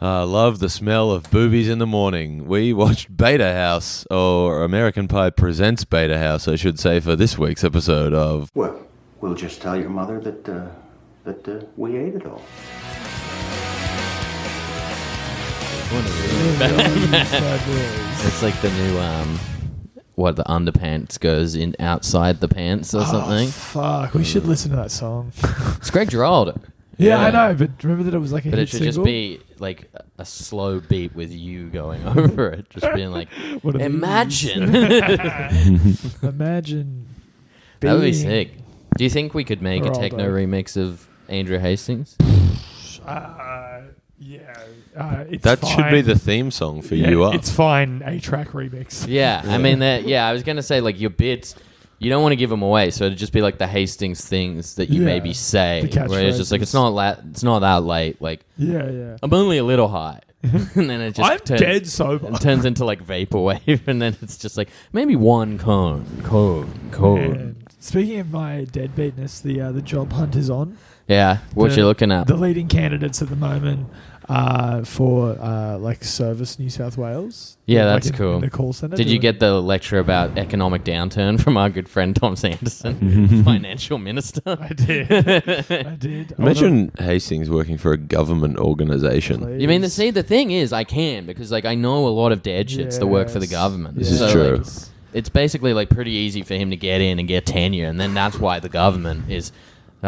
Love the smell of boobies in the morning. We watched Beta House, or American Pie Presents Beta House, I should say, for this week's episode of... Well, we'll just tell your mother that we ate it all. It's like the new, the underpants goes in outside the pants or something. Fuck, we should listen to that song. It's Greg Giraldo. Yeah, I know, but remember that it was like a But hit it should just single? be like a slow beat with you going over it, just being like, What are these? imagine. Imagine. That would be being- sick. Do you think we could make a Geraldo. techno remix of Andrew Hastings? It's That fine. should be the theme song for Yeah, You Up. It's fine. A-track remix. Yeah, I mean that. Yeah, I was gonna say like your bits. You don't want to give them away, so it'd just be like the Hastings things that you Yeah, maybe say, the where it's just like it's not that late. Like Yeah. I'm only a little high, and then it just I'm dead sober. and turns into like vaporwave, and then it's just like maybe one cone. And speaking of my deadbeatness, the job hunt is on. Yeah, what The- you looking at? The leading candidates at the moment for like Service New South Wales. Yeah, Like that's in cool. the call centre. Did you doing- get the lecture about economic downturn from our good friend Tom Sanderson, financial minister? I did. I did. Imagine Hastings working for a government organisation. Please. You mean the thing is I can because like I know a lot of dead shits that work for the Yes. government. This is So, true. like, it's basically like pretty easy for him to get in and get tenure, and then that's why the government is.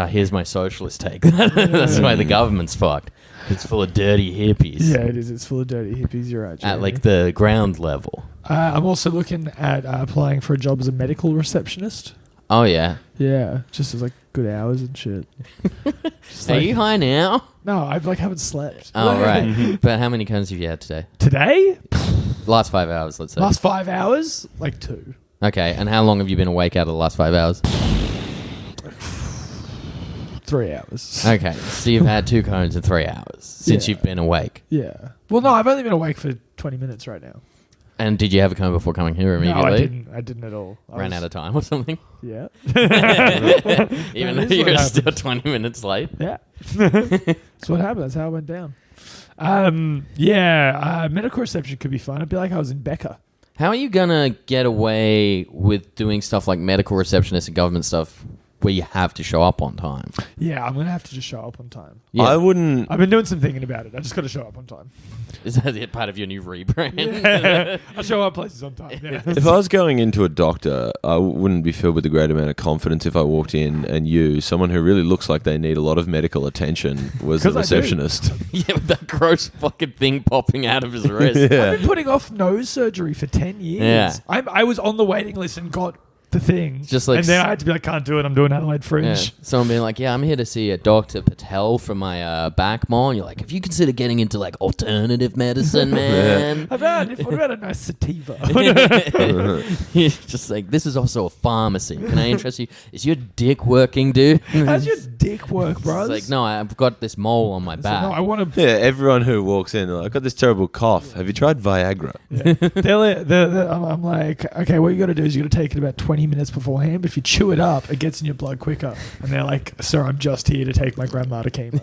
Here's my socialist take. That's why the government's fucked. It's full of dirty hippies Yeah, it is. It's full of dirty hippies. You're right. at Jeremy. like the ground level. I'm also looking at applying for a job as a medical receptionist. Oh yeah. Yeah, just as like good hours and shit. Just Are like- you high now? No, I like haven't slept. Oh right. But how many cones have you had today? Today, Last 5 hours, let's say. last 5 hours, like 2. Okay, and how long have you been awake out of the last 5 hours? 3 hours. Okay, so you've had 2 cones in 3 hours since Yeah. you've been awake. Yeah. Well, no, I've only been awake for 20 minutes right now. And did you have a cone before coming here No, immediately? I didn't. I didn't at all. I Ran was- out of time or something? Yeah. Even That though is what you're still happens. 20 minutes late? Yeah. That's what happened. That's how it went down. Medical reception could be fun. I'd be like I was in Becca. How are you going to get away with doing stuff like medical receptionist and government stuff where you have to show up on time? Yeah, I'm going to have to just show up on time. Yeah. I wouldn't... I've been doing some thinking about it. I just got to show up on time. Is that it, part of your new rebrand? Yeah. I show up places on time. Yeah. If I was going into a doctor, I wouldn't be filled with a great amount of confidence if I walked in and you, someone who really looks like they need a lot of medical attention, was the 'Cause I do. receptionist. Yeah, with that gross fucking thing popping out of his wrist. I've Yeah. been putting off nose surgery for 10 years. Yeah. I was on the waiting list and got the thing. Just like and then I had to be like, can't do it. I'm doing Adelaide Yeah. Fringe. Someone being like, yeah, I'm here to see a Dr. Patel for my back mole. And you're like, have you considered getting into like alternative medicine, man? What about a nice sativa? He's just like, this is also a pharmacy. Can I interest you? Is your dick working, dude? How's your dick work, bros? It's like, no, I've got this mole on my back. No, I want to. Yeah, everyone who walks in, like, I've got this terrible cough. Have you tried Viagra? I'm like, okay, what you got to do is you got to take it about 20 minutes beforehand. But if you chew it up, it gets in your blood quicker. And they're like, sir, I'm just here to take my grandma to chemo.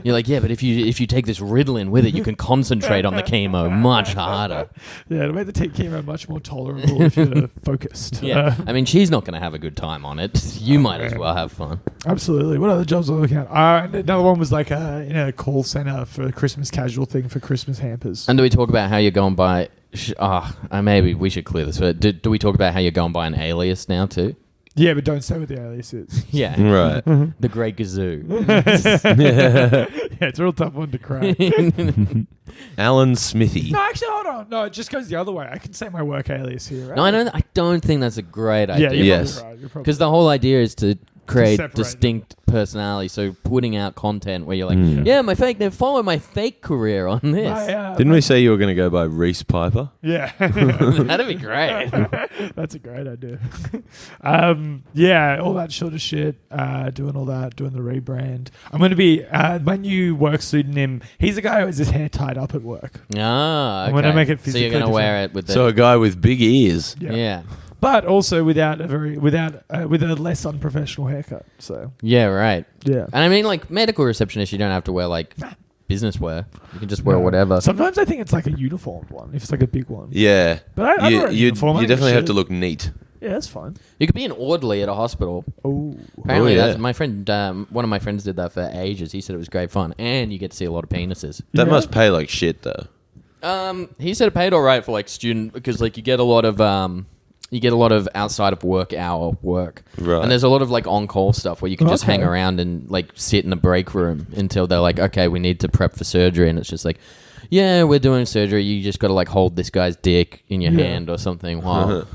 You're like, yeah, but if you take this Ritalin with it, you can concentrate on the chemo much harder. Yeah, it'll make the chemo much more tolerable if you're focused. Yeah, I mean, she's not going to have a good time on it. You might as well have fun. Absolutely. What other jobs are we looking at? Another one was like in a call center for a Christmas casual thing for Christmas hampers. And do we talk about how you're going by? Maybe we should clear this. But do we talk about how you're going by an alias now too? Yeah, but don't say what the alias is. Yeah, Right. the Great Gazoo. Yeah, it's a real tough one to crack. Alan Smithy. No, actually, hold on. No, it just goes the other way. I can say my work alias here, right? No, I don't think that's a great Yeah, idea. you're Yes. probably right. You're probably Because the whole idea is to create separate distinct personality. So putting out content where you're like, Mm. yeah, follow my fake career on this. Didn't we say you were going to go by Reese Piper? Yeah. That'd be great. That's a great idea. Yeah, all that sort of shit. Doing all that, doing the rebrand. I'm going to be my new work pseudonym. He's a guy who has his hair tied up at work. Ah, okay. I'm gonna make it so you're physically gonna wear it with the So a guy with big ears. yeah. But also with a less unprofessional haircut. So Yeah, right. yeah. And I mean, like medical receptionist, you don't have to wear like business wear. You can just wear whatever. Sometimes I think it's like a uniformed one, if it's like a big one. Yeah. But I wear a uniform, I you don't definitely give a have to shit. look neat. Yeah, that's fine. You could be an orderly at a hospital. Oh. Apparently, yeah. that's my friend. One of my friends did that for ages. He said it was great fun, and you get to see a lot of penises. That Yeah. must pay like shit though. He said it paid all right for like student because like you get a lot of outside of work hour work, Right. and there's a lot of like on call stuff where you can just Okay. hang around and like sit in the break room until they're like, okay, we need to prep for surgery, and it's just like, yeah, we're doing surgery. You just got to like hold this guy's dick in your Yeah. hand or something. While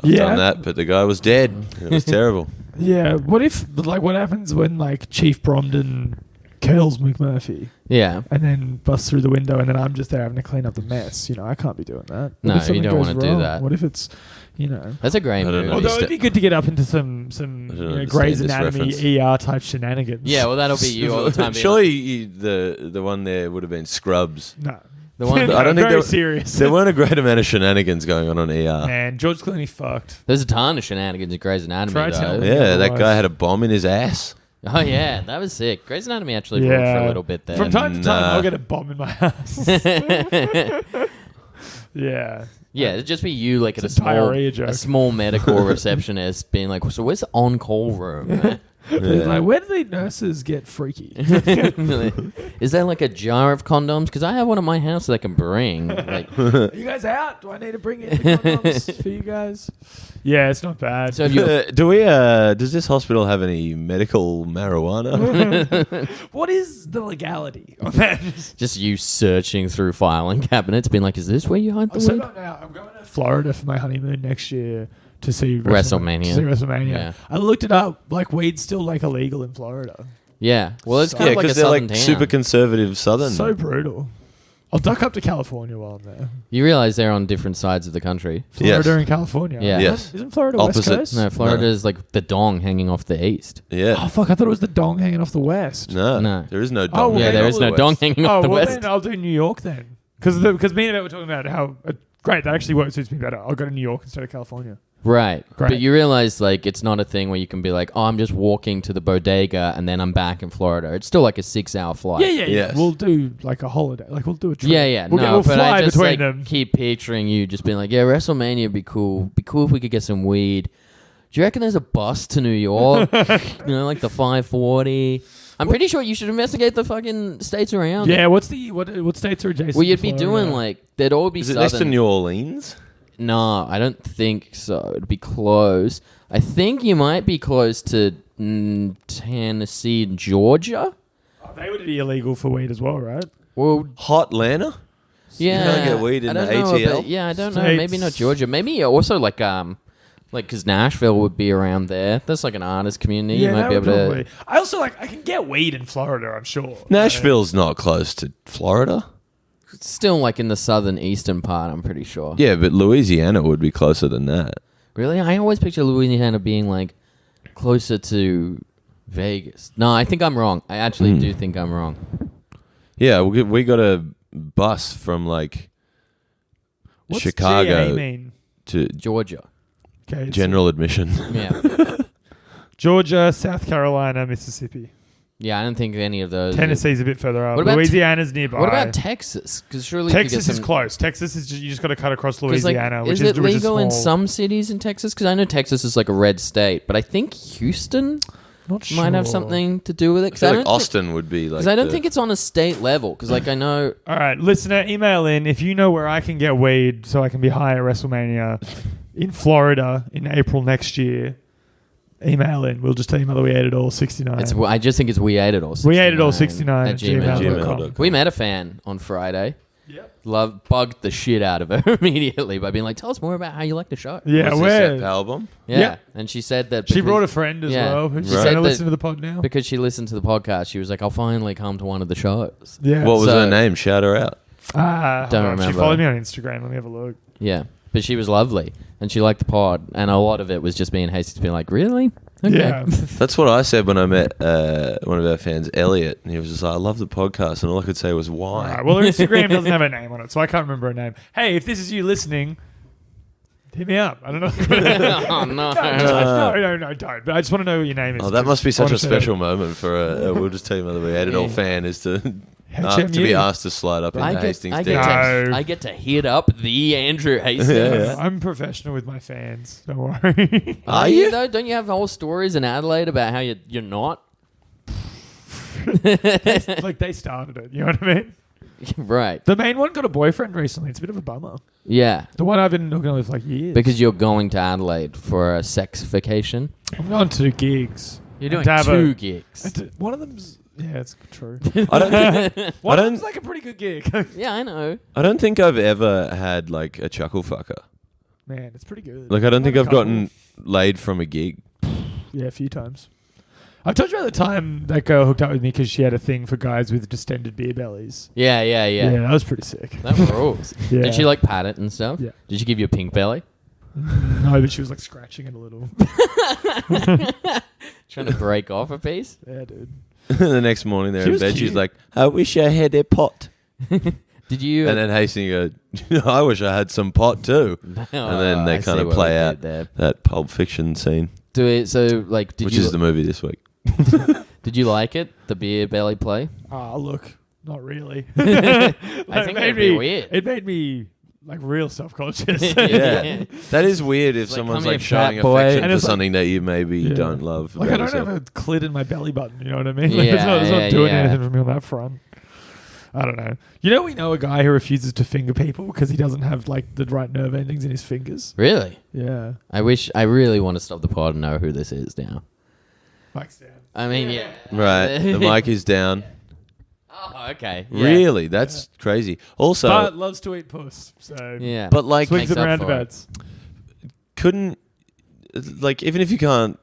I've Yeah. done that, but the guy was dead. It was terrible. Yeah. What happens when like Chief Bromden kills McMurphy yeah, and then busts through the window and then I'm just there having to clean up the mess? You know, I can't be doing that. What No, if you something don't goes wanna do wrong? that. What if it's, you know... that's a great I don't movie. know. Although sta- it'd be good to get up into some I don't Grey's understand Anatomy this ER type shenanigans. Yeah, well, that'll be you all the time. being Surely the one there would have been Scrubs. No. The one- No, I don't think very there- serious. There weren't a great amount of shenanigans going on ER. Man, George Clooney fucked. There's a ton of shenanigans in Grey's Anatomy, Try to tell though. me. Yeah, that Otherwise- guy had a bomb in his ass. Oh yeah, that was sick. Grey's Anatomy actually ruled for a little bit there. From time to time, Nah. I'll get a bomb in my house. Yeah. Yeah, it'd just be you like at It's a a diarrhea joke. small medical receptionist being like, so where's the on-call room? It's like, where do the nurses get freaky? Is there like a jar of condoms? Because I have one at my house that I can bring. Like, Are you guys out? Do I need to bring in the condoms for you guys? Yeah, it's not bad. so if you Does this hospital have any medical marijuana? What is the legality on that? just you searching through filing cabinets, being like, is this where you hide the So weed? now I'm going to Florida for my honeymoon next year to see WrestleMania. To see WrestleMania. Yeah. I looked it up. Like weed's still like illegal in Florida. Yeah, well, it's So- kind Yeah, of like a because they're southern like town. super conservative southern. So brutal. I'll duck up to California while I'm there. You realize they're on different sides of the country. Florida Yes. and California. Yeah. Yes. Isn't Florida Opposite. West Coast? No, Florida is like the dong hanging off the east. Yeah. Oh fuck! I thought it was the dong hanging off the west. No, No. there is no Oh, dong. well, Yeah, then there I'll is do no the dong west. hanging Oh off the well, west. then I'll do New York then. Because me and Ed were talking about how great that actually works suits me better. I'll go to New York instead of California. Right. Great. But you realize, like, it's not a thing where you can be like, oh, I'm just walking to the bodega and then I'm back in Florida. It's still like a 6-hour flight. Yeah. Yes. We'll do like a holiday. Like we'll do a trip. Yeah. We'll but fly I just between like, them. keep picturing you just being like, yeah, WrestleMania would be cool. Be cool if we could get some weed. Do you reckon there's a bus to New York? Like the 540? I'm pretty sure you should investigate the fucking states around. Yeah. What states are adjacent? Well, to you'd be Florida? doing like, there'd all be Is it southern. next to New Orleans? No, I don't think so. It'd be close. I think you might be close to Tennessee and Georgia. Oh, they would be illegal for weed as well, right? Well, Hot Atlanta? yeah. can't get weed in I don't the know, ATL? but yeah, I don't know. States. Maybe not Georgia. Maybe also like because Nashville would be around there. That's like an artist community. You might that be would able to. probably. I also I can get weed in Florida. I'm sure. Nashville's not close to Florida. It's still like in the southern eastern part. I'm pretty sure. Yeah, but Louisiana would be closer than that. Really, I always picture Louisiana being like closer to Vegas. No, I think I'm wrong. I actually do think I'm wrong. Yeah, we got a bus from like What's Chicago GA mean? to Georgia. Okay, it's general admission. Yeah. Georgia, South Carolina, Mississippi. Yeah, I don't think any of those. Tennessee's a bit further up. What about Louisiana's nearby. What about Texas? Because surely Texas you is could get some, close. Texas is you just got to cut across 'cause, like, Louisiana, which is is it legal in small. some cities in Texas? Because I know Texas is like a red state, but I think Houston Not sure. might have something to do with it. I Because feel like Austin would be like. Because I don't think it's on a state level. Because like I know. All right, listener, email in if you know where I can get weed so I can be high at WrestleMania in Florida in April next year. Email in. We'll just tell you mother we ate it all 69. I just think it's we ate it all. We ate it all 69 69 at gmail.com. gmail.com. We met a fan on Friday. Yep. Bugged the shit out of her immediately by being like, "Tell us more about how you like the show." Yeah, What's this, where that album? Yeah, Yeah. and she said that she because- brought a friend as Yeah. well. Who's She going said to that- listen to the pod now. because she listened to the podcast. She was like, "I'll finally come to one of the shows." Yeah. What was So- her name? Shout her out. Don't Hold on. remember. She followed me on Instagram. Let me have a look. Yeah, but she was lovely and she liked the pod, and a lot of it was just being hasty to be like, "Really? Okay." Yeah. That's what I said when I met one of our fans, Elliot, and he was just like, "I love the podcast," and all I could say was, "Why?" All right, well, her Instagram doesn't have a name on it, so I can't remember her name. Hey, if this is you listening, hit me up. I don't know. Oh no! No, don't. But I just want to know what your name is. Oh, that must be such a Honestly, special moment for a we'll just tell you whether we ate it all fan is to To be asked to slide up in the Hastings I DMs. No. I get to hit up the Andrew Hastings. Yeah. I'm professional with my fans. Don't worry. Are you though? Don't you have whole stories in Adelaide about how you're not? Like they started it. You know what I mean? Right. The main one got a boyfriend recently. It's a bit of a bummer. Yeah. The one I've been hooking with for like years. Because you're going to Adelaide for a sex vacation. I'm going to do gigs. You're doing To have 2 a- gigs. One of them's it's true. I don't think One I of them's don't like a pretty good gig. Yeah, I know. I don't think I've ever had like a chuckle fucker. Man, it's pretty good. Like I don't think Had a I've couple. gotten laid from a gig. Yeah, a few times. I've told you about the time that girl hooked up with me because she had a thing for guys with distended beer bellies. Yeah. that was pretty sick. That rules. Yeah. Did she like pat it and stuff? Yeah. Did she give you a pink belly? No, but she was like scratching it a little. Trying to break off a piece? Yeah, dude. The next morning they're She in was bed. She's cute. like, "I wish I had a pot." Did you? And then Hastings go, "I wish I had some pot too." And then they kind of play out that Pulp Fiction scene, Do it. So, like, which is the movie this week. did you like it? The beer belly play? Ah, look, not really. I Like, think it that'd made be me- weird. It made me like real self-conscious. Yeah, that is weird if Like, someone's come like here, showing fat boy. affection And for it's like- something that you maybe Yeah. don't love. Like I about don't have yourself. a clit in my belly button. You know what I mean? Like, it's not doing anything for me on that front. I don't know. We know a guy who refuses to finger people because he doesn't have like the right nerve endings in his fingers. Really? Yeah. I really want to stop the pod and know who this is now. Mike Stan. I mean, yeah. Right, the mic is down. Oh, okay. Yeah. Really, that's crazy. Also, But loves to eat puss. So Yeah. but like, swings makes and up for it. roundabouts. couldn't like even if you can't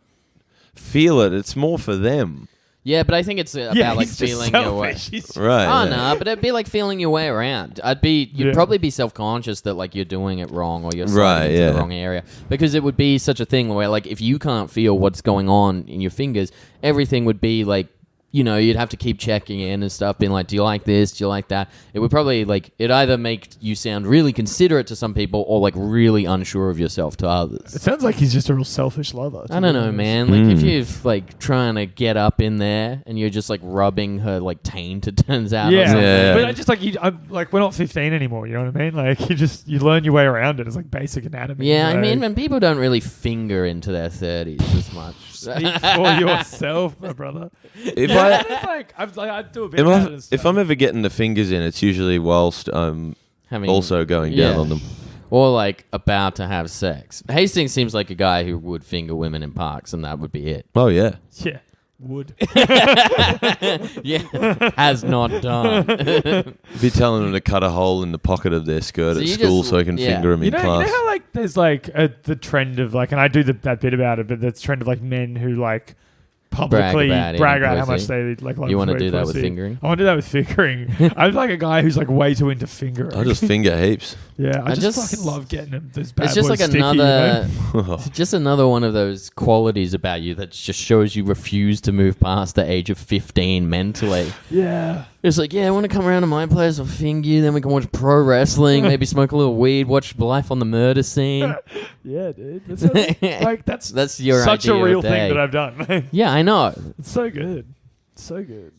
feel it, it's more for them, Yeah, but I think it's about like he's just feeling your way. selfish. He's right? Oh yeah. no, but it'd be like feeling your way around. You'd Yeah. probably be self-conscious that like you're doing it wrong or you're Right, sliding into yeah. the wrong area because it would be such a thing where like if you can't feel what's going on in your fingers, everything would be like you'd have to keep checking in and stuff, being like, do you like this? Do you like that? It would probably like it either make you sound really considerate to some people or like really unsure of yourself to It others. sounds like he's just a real selfish lover. I don't know, man. Like if you're like trying to get up in there and you're just like rubbing her like taint, it turns out. or Yeah, something. Yeah. but I just I'm like we're not 15 anymore. You know what I mean? Like you learn your way around it. It's like basic anatomy. Yeah, I so mean, when people don't really finger into their 30s as much. speak for yourself, my brother. If Yeah, I it's like I do a bit about it. And if stuff. I'm ever getting the fingers in, it's usually whilst I'm Having, also going down yeah. on them. Or like about to have sex. Hastings seems like a guy who would finger women in parks, and that would be it. Oh yeah, yeah, would. Yeah, has not done. be telling them to cut a hole in the pocket of their skirt So at you school just- so I can yeah. finger them You in know class. how like there's like the trend of like, and I do that bit about it, but the trend of like men who like publicly Brag about brag eating about how much pussy. they like. You want to to do eat that with pussy. fingering? I want to do that with fingering. I'm like a guy who's like way too into fingering. I just finger heaps. yeah, I I just just- fucking love getting them. Those bad It's just boys like sticky, another, You know? it's just another one of those qualities about you that just shows you refuse to move past the age of 15 mentally. Yeah. It's like, yeah, I want to come around to my place, I'll finger you, then we can watch pro wrestling, maybe smoke a little weed, watch Life on the Murder Scene. Yeah, dude. That's Your such idea a real of thing day. that I've done. Yeah, I know. It's so good. So good.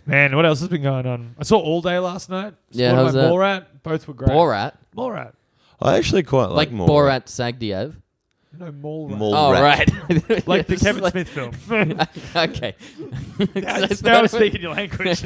Man, what else has been going on? I saw All Day last night. Yeah, Supported how's by that? Borat. Both were great. Borat. Borat. I actually quite Like like more. Borat Sagdiyev. No, Mallrat. Mall Oh, rat. right. Like the It's Kevin like- Smith film. Okay. now I'm speaking your language.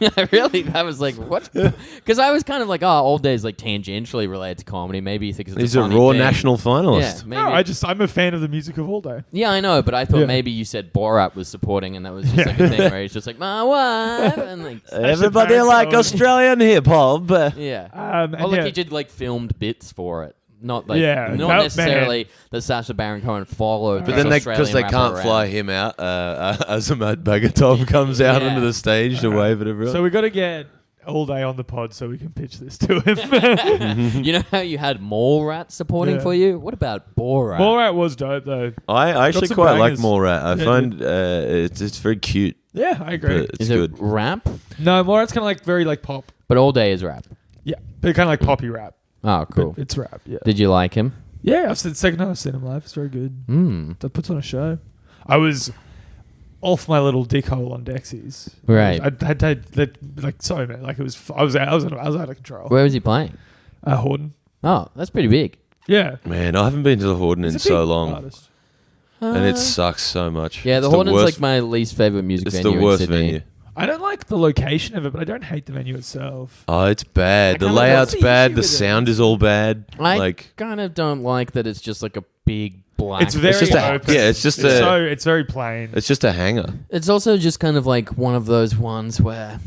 Yeah, really? That was like, what? Because I was kind of like, oh, Old Days like tangentially related to comedy. Maybe you think it's He's a a funny Raw thing. national Yeah, finalist. maybe. No, I'm a fan of the music of All Day. Yeah, I know, but I thought Yeah. maybe you said Borat was supporting, and that was just like a thing where he's just like, my wife, and like, Everybody Baron like Cohen. Australian hip hop. yeah. And Oh, look, yeah, he did like filmed bits for it. Not like, Yeah, not that- necessarily that Sacha Baron Cohen followed. But this then because Australian they rapper can't around. fly him out, Azamat Bagatov comes out Yeah. onto the stage to wave at everyone. So we got to get All Day on the pod so we can pitch this to him. You know how you had Mallrat supporting Yeah. for you? What about Borat? Borat was dope though. I actually some quite like bangers. Mallrat. I Yeah, find it's very cute. Yeah, I agree. But it's Is good. it rap? No, Borat's kind of like very like pop. But All Day is rap. Yeah, but kind of like poppy rap. Oh, cool. But it's rap. Yeah. Did you like him? Yeah, I've seen second time I've seen him live. It's very good. Hmm. That puts on a show. off my little dick hole on Dexys. Right. I had to like so man, like it was. I was out of control. Where was he playing? Horton. Oh, that's pretty big. Yeah. Man, I haven't been to the Horden in He's a so big long, artist. and it sucks so much. Yeah, the It's Horton's worst- like my least favorite music It's venue the in worst Sydney. venue. I don't like the location of it, but I don't hate the venue itself. Oh, it's bad. The kinda- layout's what's the bad. issue The with it? sound is all bad. I Like kind of don't like that it's just like a big black. It's very just a- open. yeah, it's just it's a- it's very plain. it's just a hanger. It's also just kind of like one of those ones where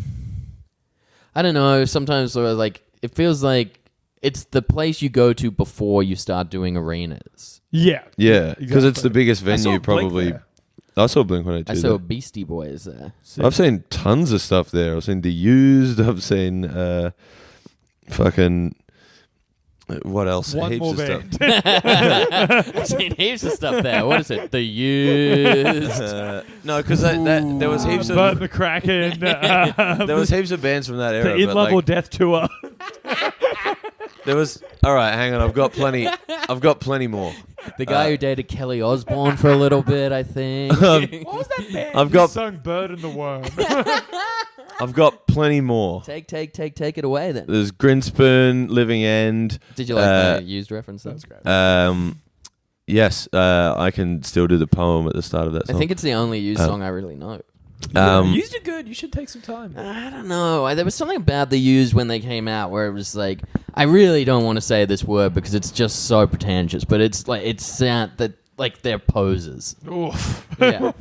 I don't know. Sometimes sort of like it feels like it's the place you go to before you start doing arenas. Yeah. Yeah, because it's the Exactly. biggest I saw venue. Blink Probably. there. I saw Blink-182. I there. saw Beastie Boys there. Sick. I've seen tons of stuff there. I've seen The Used. I've seen fucking what else? One Heaps more of band. stuff. I've seen heaps of stuff there. What is it? The Used. No, because there was heaps Burt of McCracken. there was heaps of bands from that the era. In but Love like, or Death tour. there was. All right, hang on. I've got plenty. I've got plenty more. The guy who dated Kelly Osbourne for a little bit, I think. What was that band? I've who got- sung Bird and the Worm. I've got plenty more. take it away then. There's Grinspoon, Living End. Did you like the Used reference? Though? That's great. Yes, I can still do the poem at the start of that I song. think it's the only Used song I really know. Used it good. You should take some time. I don't know. There was something about the Used when they came out where it was like, I really don't want to say this word because it's just so pretentious, but it's like that like they're posers. Oof. Yeah,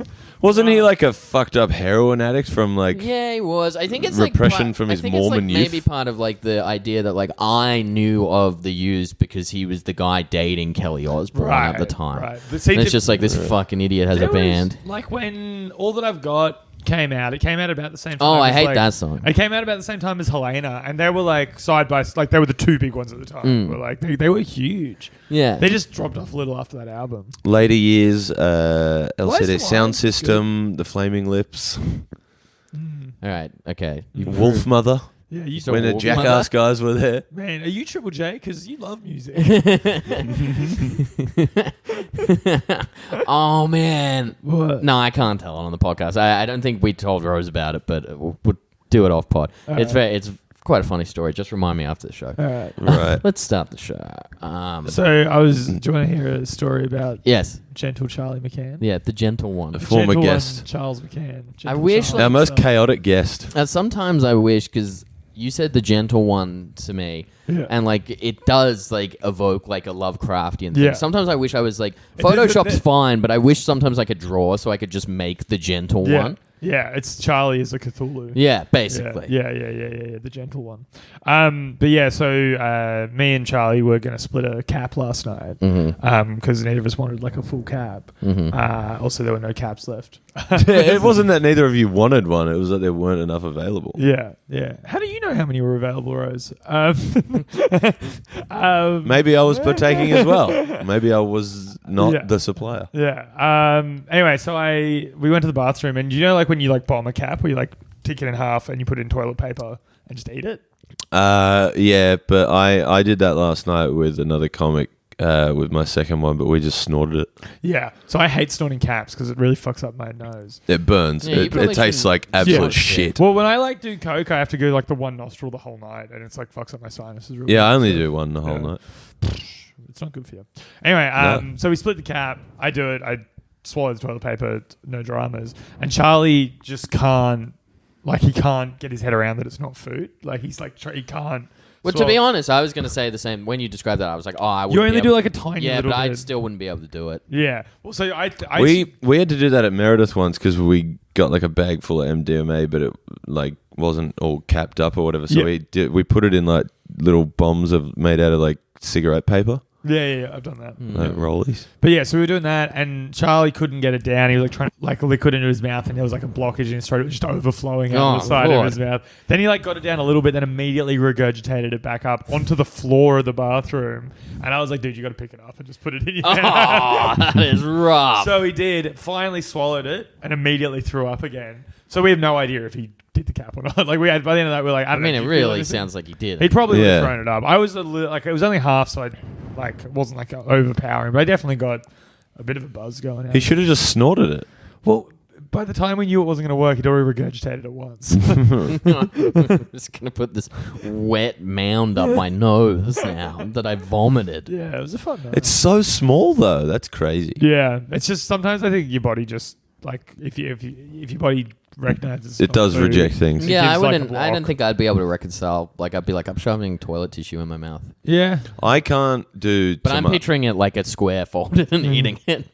Wasn't he like a fucked up heroin addict from like? yeah, he was. I think it's repression like from his I think it's Mormon like youth. maybe part of like the idea that like I knew of the Used because he was the guy dating Kelly Osbourne at the time. Right. But And see, it's just like this fucking idiot has a there was, band. like when All That I've Got came out, it came out about the same time. Oh, I as, hate like- that song. It came out about the same time as Helena, and they were like side by like they were the two big ones at the time. Were like they were huge. Yeah, They just dropped off a little after that album. Later years, the LCD Line Sound is good. System, The Flaming Lips, all right, okay. Wolf Mother. Yeah, you So When the Wolf Jackass guys were there. man, are you Triple J? Because you love music. Oh man, What? no, I can't tell it on the podcast. I don't think we told Rose about it, but we'll do it off pod. It's quite a funny story. Just remind me after the show. All right. Right. Let's start the show. So I was. Do you want to hear a story about Yes, gentle Charlie McCann? yeah, the gentle one. The former Gentle guest. one, Charles McCann. I wish, Charles. Our most So- chaotic guest. Sometimes I wish because you said the gentle one to me, Yeah. and like it does like evoke like a Lovecraftian thing. Yeah. Sometimes I wish I was like It does- Photoshop's it- fine, but I wish sometimes I could draw so I could just make the gentle Yeah. one. Yeah, it's Charlie as a Cthulhu. Yeah, basically. Yeah, the gentle one. But yeah, so me and Charlie were going to split a cap last night because neither of us wanted like a full cap. Also, there were no caps left. It wasn't that neither of you wanted one. It was that there weren't enough available. Yeah. How do you know how many were available, Rose? Maybe I was partaking as well. Maybe I was not Yeah. the supplier. Yeah. Anyway, so we went to the bathroom, and you know, like when you like bomb a cap, where you like take it in half and you put it in toilet paper and just eat it. Yeah, but I did that last night with another comic, with my second one, but we just snorted it. Yeah. So I hate snorting caps because it really fucks up my nose. It burns. Yeah, you it probably tastes shouldn't- like absolute Yeah. shit. Well, when I like do coke, I have to go like the one nostril the whole night, and it's like fucks up my sinuses. Really Yeah, I bad, only so do one the whole Yeah. night. It's not good for you. Anyway, No. so we split the cap. I do it. I swallow the toilet paper. No dramas. And Charlie just can't. Like he can't get his head around that it's not food. Like he's like he can't. Well, to swallow- be honest, I was going to say the same. When you described that, I was like, oh, I would you only do like a tiny yeah, little but I bit. still wouldn't be able to do it. Yeah. Well, so I We had to do that at Meredith once because we got like a bag full of MDMA, but it like wasn't all capped up or whatever. So Yeah. we put it in like little bombs made out of like cigarette paper, yeah, I've done that. like rollies. But yeah, so we were doing that, and Charlie couldn't get it down. He was like trying to like liquid into his mouth, and there was like a blockage in his throat. It was just overflowing out Oh, the side Lord. of his mouth. Then he like got it down a little bit, then immediately regurgitated it back up onto the floor of the bathroom. And I was like, dude, you got to pick it up and just put it in your Oh, mouth. that is rough. So he did. Finally swallowed it and immediately threw up again. So we have no idea if he did the cap or not. Like we had by the end of that, we are like, I I don't mean, know. it do you feel really anything? sounds like he did. He probably would Yeah. have thrown it up. I was a little, like it was only half, so I like wasn't like overpowering, but I definitely got a bit of a buzz going. He should have just snorted it. Well, by the time we knew it wasn't going to work, he'd already regurgitated it once. I'm just gonna put this wet mound up my nose now that I vomited. Yeah, it was a fun night. It's so small though. That's crazy. Yeah, it's just sometimes I think your body just like if your body recognizes It does reject things. It Yeah, gives, I like, a wouldn't. I block. didn't think I'd be able to reconcile. Like, I'd be like, I'm shoving toilet tissue in my mouth, Yeah, I can't do. but I'm picturing it like a square folded and eating it.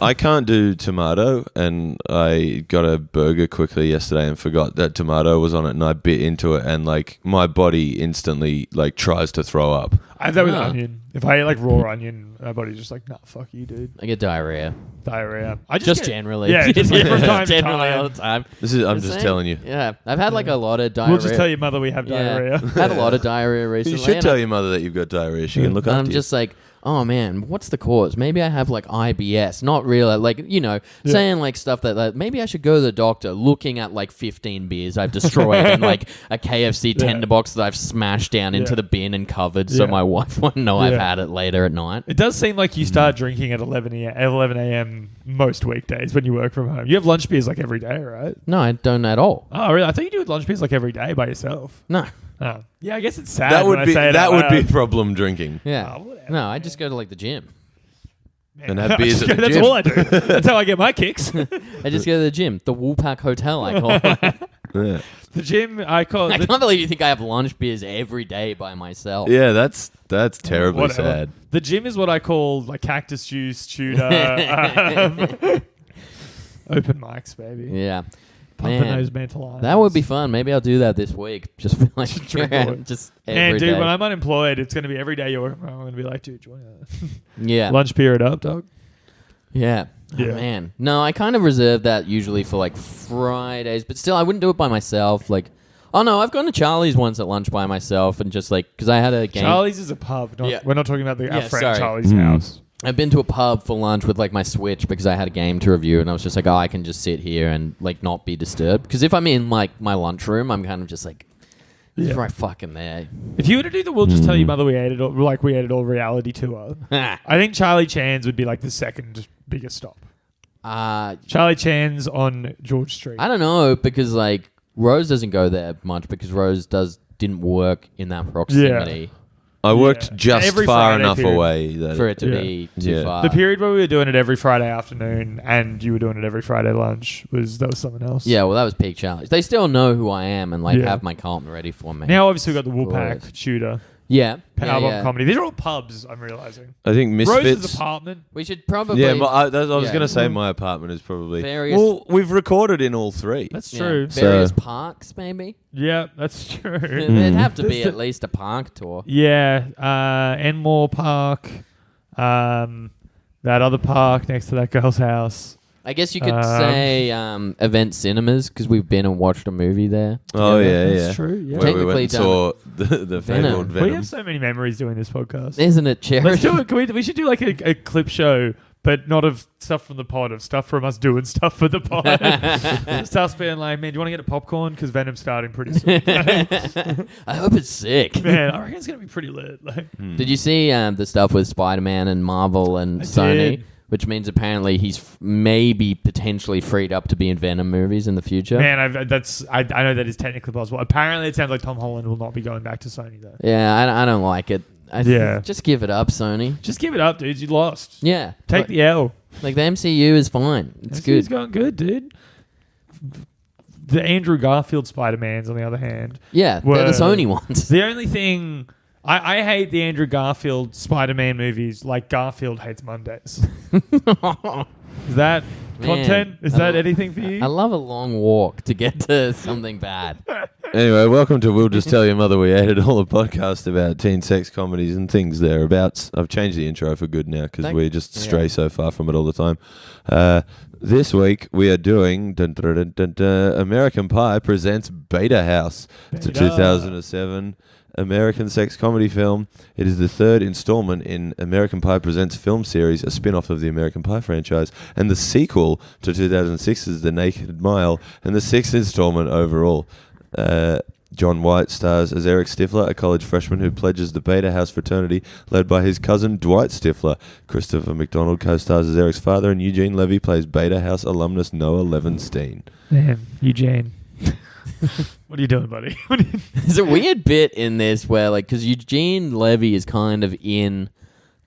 I can't do tomato, and I got a burger quickly yesterday and forgot that tomato was on it, and I bit into it, and like my body instantly like tries to throw up. I have that with Ah. onion. If I eat like raw onion, my body's just like, nah, fuck you, dude. I get diarrhea. Diarrhea. I Just get- generally. Yeah, just like from time to generally time. all the time. I'm just telling you. Yeah, I've had like a lot of diarrhea. We'll just tell your mother we have diarrhea. I've had a lot of diarrhea You recently. should and tell your mother that you've got diarrhea. She can look and after I'm you. just like, oh man, what's the cause? Maybe I have like IBS. Not really, like, you know, Yeah. saying like stuff that maybe I should go to the doctor. Looking at like 15 beers I've destroyed and like a KFC Yeah. tender box that I've smashed down into Yeah. the bin and covered, so Yeah. my wife won't know I've Yeah. had it later at night. It does seem like you start drinking at 11 a.m. most weekdays when you work from home. You have lunch beers like every day, right? No, I don't at all. Oh, really? I thought you do lunch beers like every day by yourself. No. Oh. Yeah, I guess it's sad. that when would I be say it that out would be loud. problem drinking. Yeah. Oh, whatever, No, I just go to like the gym. Man, and have beers at the That's gym. all I do. That's how I get my kicks. I just go to the gym. The Woolpack Hotel, I call it. Yeah. The gym, I call I it. can't believe you think I have lunch beers every day by myselch. Yeah, that's terribly Whatever. sad. The gym is what I call like cactus juice, tudor, open mics, baby. Yeah. Pumping Man. those mental irons. That would be fun. Maybe I'll do that this week. Just be like, Drink all it. just Man, every dude, day. when I'm unemployed, it's going to be every day you're working from home. I'm going to be like, dude, do you want to yeah, lunch period up, dog? yeah. Yeah. Oh, man, no, I kind of reserve that usually for like Fridays, but still, I wouldn't do it by myself. Like, oh no, I've gone to Charlie's once at lunch by myself, and just like because I had a game. Charlie's is a pub. Not, Yeah. We're not talking about our Yeah, friend sorry. Charlie's house. I've been to a pub for lunch with like my Switch because I had a game to review, and I was just like, oh, I can just sit here and like not be disturbed. Because if I'm in like my lunchroom, I'm kind of just like, Yeah. right fucking there. If you were to do the We'll Just Tell Your Mother We Ate It All, like we ate it all reality tour, I think Charlie Chan's would be like the second biggest stop. Charlie Chan's on George Street. I don't know because like Rose doesn't go there much because Rose didn't work in that proximity I worked Yeah. just Every far Friday enough period. away that for it to Yeah. be too Yeah. far. The period where we were doing it every Friday afternoon and you were doing it every Friday lunch was something else. Yeah, well, that was peak Charlie's. They still know who I am and like Yeah. have my Carlton ready for me. Now obviously we've got the Always. Woolpack, Tudor, yeah, Powerbomb yeah. Comedy. These are all pubs, I'm realizing. I think Rose's Misfits. apartment. We should probably. Yeah, I was yeah. going to say my apartment is probably. Various- Well, we've recorded in all three. That's yeah, true. various So- parks, maybe. Yeah, that's true. There'd have to be There's at least a park tour. Yeah, Enmore Park, that other park next to that girl's house. I guess you could say Event Cinemas because we've been and watched a movie there. Oh together. yeah, That's yeah. true. Yeah. Where we went and Technically saw the Venom. fabled We Venom. have so many memories doing this podcast. Isn't it, Cherry? Let's do it. We should do like a clip show, but not of stuff from the pod, of stuff from us doing stuff for the pod. Just us being like, man, do you want to get a popcorn? Because Venom's starting pretty soon. I hope it's sick. Man, I reckon it's going to be pretty lit. Like, Did you see the stuff with Spider-Man and Marvel and I Sony? did. Which means apparently he's maybe potentially freed up to be in Venom movies in the future. man, I know that is technically possible. Apparently, it sounds like Tom Holland will not be going back to Sony, though. Yeah, I don't like it. Yeah. Just give it up, Sony. Just give it up, dudes. You lost. Yeah. Take the L. Like the MCU is fine. It's It's good. going good, dude. The Andrew Garfield Spider-Mans, on the other hand. Yeah, they're Were- the Sony ones. The only thing... I hate the Andrew Garfield Spider-Man movies like Garfield hates Mondays. Is that Man, content? Is I that lo- anything for you? I love a long walk to get to something bad. Anyway, welcome to We'll Just Tell Your Mother We Ate It All, a podcast about teen sex comedies and things thereabouts. I've changed the intro for good now because we just stray so far from it all the time. This week we are doing American Pie presents Beta House. It's a Beta. 2007 American sex comedy film. It is the third installment in American Pie Presents film series, a spin-off of the American Pie franchise, and the sequel to 2006's The Naked Mile, and the sixth installment overall. John White stars as Eric Stifler, a college freshman who pledges the Beta House fraternity, led by his cousin Dwight Stifler. Christopher McDonald co-stars as Eric's father, and Eugene Levy plays Beta House alumnus Noah Levenstein. Damn, Eugene. What are you doing, buddy? There's a weird bit in this where, like, because Eugene Levy is kind of in